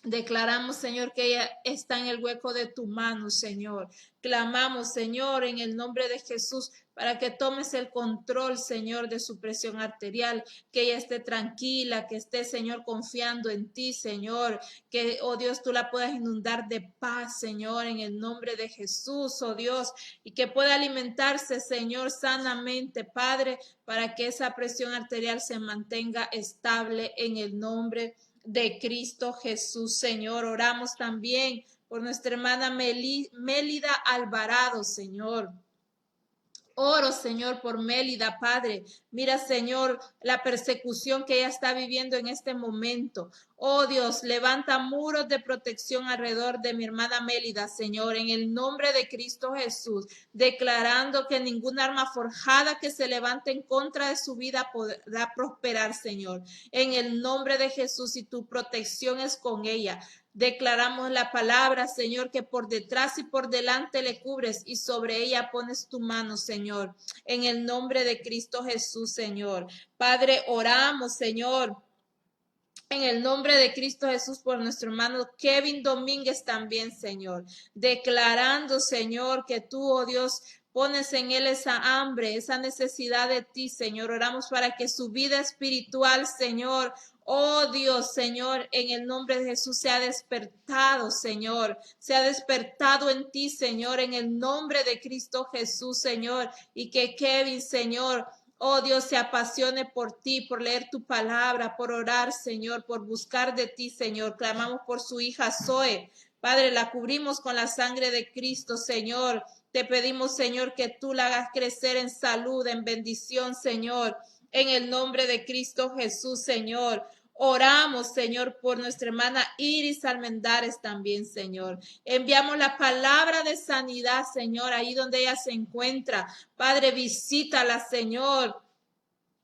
Declaramos, Señor, que ella está en el hueco de tu mano, Señor. Clamamos, Señor, en el nombre de Jesús, para que tomes el control, Señor, de su presión arterial, que ella esté tranquila, que esté, Señor, confiando en ti, Señor, que, oh Dios, tú la puedas inundar de paz, Señor, en el nombre de Jesús, oh Dios, y que pueda alimentarse, Señor, sanamente, Padre, para que esa presión arterial se mantenga estable en el nombre de Cristo Jesús, Señor. Oramos también por nuestra hermana Mélida Alvarado, Señor. Oro, Señor, por Mélida, Padre. Mira, Señor, la persecución que ella está viviendo en este momento. Oh Dios, levanta muros de protección alrededor de mi hermana Mélida, Señor, en el nombre de Cristo Jesús, declarando que ninguna arma forjada que se levante en contra de su vida podrá prosperar, Señor. En el nombre de Jesús, y tu protección es con ella. Declaramos la palabra, Señor, que por detrás y por delante le cubres y sobre ella pones tu mano, Señor, en el nombre de Cristo Jesús, Señor. Padre, oramos, Señor, en el nombre de Cristo Jesús por nuestro hermano Kevin Domínguez también, Señor, declarando, Señor, que tú, oh Dios, pones en él esa hambre, esa necesidad de ti, Señor. Oramos para que su vida espiritual, Señor, oh Dios, Señor, en el nombre de Jesús sea despertado, Señor, sea despertado en ti, Señor, en el nombre de Cristo Jesús, Señor, y que Kevin, Señor, oh Dios, se apasione por ti, por leer tu palabra, por orar, Señor, por buscar de ti, Señor. Clamamos por su hija Zoe. Padre, la cubrimos con la sangre de Cristo, Señor. Te pedimos, Señor, que tú la hagas crecer en salud, en bendición, Señor, en el nombre de Cristo Jesús, Señor. Oramos, Señor, por nuestra hermana Iris Almendares también, Señor. Enviamos la palabra de sanidad, Señor, ahí donde ella se encuentra. Padre, visítala, Señor.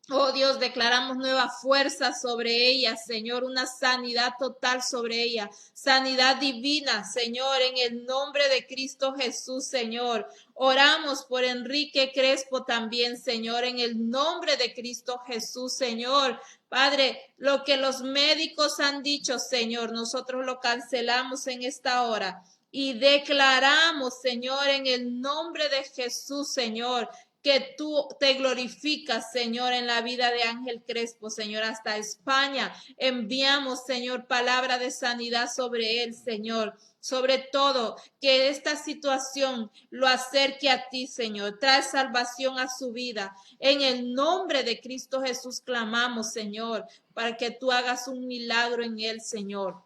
Oh Dios, declaramos nueva fuerza sobre ella, Señor, una sanidad total sobre ella, sanidad divina, Señor, en el nombre de Cristo Jesús, Señor. Oramos por Enrique Crespo también, Señor, en el nombre de Cristo Jesús, Señor. Padre, lo que los médicos han dicho, Señor, nosotros lo cancelamos en esta hora y declaramos, Señor, en el nombre de Jesús, Señor, que tú te glorificas, Señor, en la vida de Ángel Crespo, Señor, hasta España. Enviamos, Señor, palabra de sanidad sobre él, Señor. Sobre todo, que esta situación lo acerque a ti, Señor. Trae salvación a su vida. En el nombre de Cristo Jesús clamamos, Señor, para que tú hagas un milagro en él, Señor.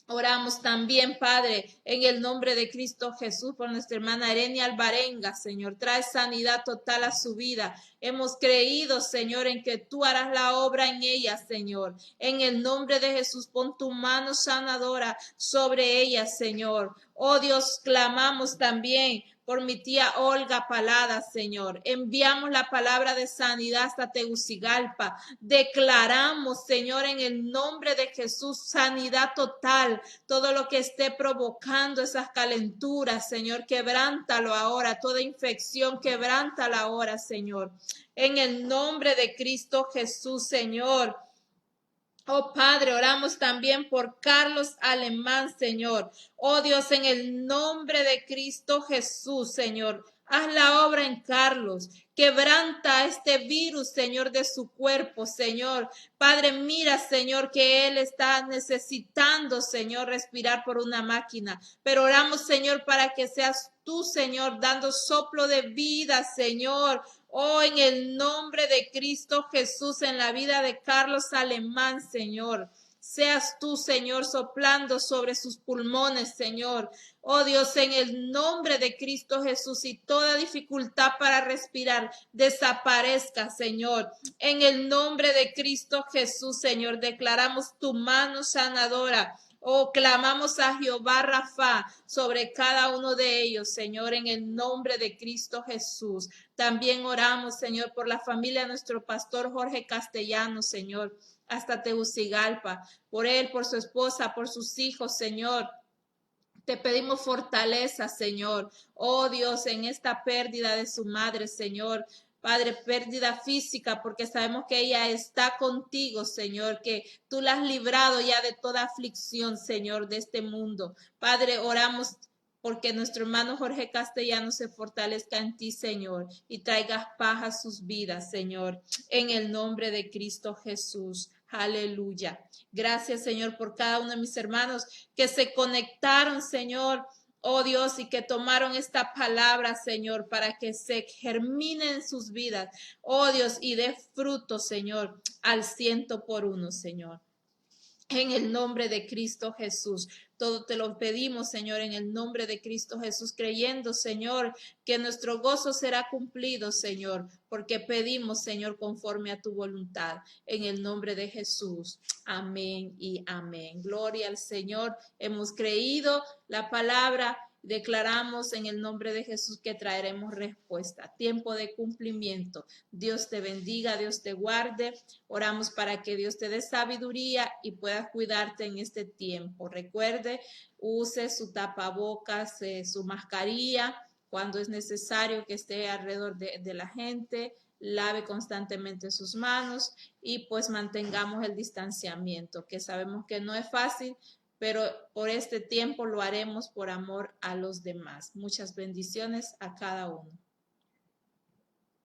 Oramos también, Padre, en el nombre de Cristo Jesús, por nuestra hermana Erenia Alvarenga, Señor. Trae sanidad total a su vida. Hemos creído, Señor, en que tú harás la obra en ella, Señor. En el nombre de Jesús, pon tu mano sanadora sobre ella, Señor. Oh Dios, clamamos también por mi tía Olga Palada, Señor. Enviamos la palabra de sanidad hasta Tegucigalpa. Declaramos, Señor, en el nombre de Jesús, sanidad total. Todo lo que esté provocando esas calenturas, Señor, quebrántalo ahora. Toda infección, quebrántala ahora, Señor. En el nombre de Cristo Jesús, Señor. Oh Padre, oramos también por Carlos Alemán, Señor. Oh Dios, en el nombre de Cristo Jesús, Señor. Haz la obra en Carlos. Quebranta este virus, Señor, de su cuerpo, Señor. Padre, mira, Señor, que él está necesitando, Señor, respirar por una máquina. Pero oramos, Señor, para que seas tú, Señor, dando soplo de vida, Señor. Oh, en el nombre de Cristo Jesús, en la vida de Carlos Alemán, Señor. Seas tú, Señor, soplando sobre sus pulmones, Señor. Oh Dios, en el nombre de Cristo Jesús, y toda dificultad para respirar desaparezca, Señor. En el nombre de Cristo Jesús, Señor, declaramos tu mano sanadora. Oh, clamamos a Jehová Rafa sobre cada uno de ellos, Señor, en el nombre de Cristo Jesús. También oramos, Señor, por la familia de nuestro pastor Jorge Castellano, Señor, hasta Tegucigalpa, por él, por su esposa, por sus hijos, Señor. Te pedimos fortaleza, Señor. Oh Dios, en esta pérdida de su madre, Señor. Padre, pérdida física, porque sabemos que ella está contigo, Señor, que tú la has librado ya de toda aflicción, Señor, de este mundo. Padre, oramos porque nuestro hermano Jorge Castellano se fortalezca en ti, Señor, y traigas paz a sus vidas, Señor, en el nombre de Cristo Jesús. Aleluya. Gracias, Señor, por cada uno de mis hermanos que se conectaron, Señor. Oh Dios, y que tomaron esta palabra, Señor, para que se germine en sus vidas. Oh Dios, y dé fruto, Señor, al 100 por 1, Señor. En el nombre de Cristo Jesús. Todo te lo pedimos, Señor, en el nombre de Cristo Jesús, creyendo, Señor, que nuestro gozo será cumplido, Señor, porque pedimos, Señor, conforme a tu voluntad, en el nombre de Jesús. Amén y amén. Gloria al Señor. Hemos creído la palabra. Declaramos en el nombre de Jesús que traeremos respuesta. Tiempo de cumplimiento. Dios te bendiga, Dios te guarde. Oramos para que Dios te dé sabiduría y puedas cuidarte en este tiempo. Recuerde, use su tapabocas, su mascarilla cuando es necesario que esté alrededor de la gente. Lave constantemente sus manos y pues mantengamos el distanciamiento, que sabemos que no es fácil, pero por este tiempo lo haremos por amor a los demás. Muchas bendiciones a cada uno.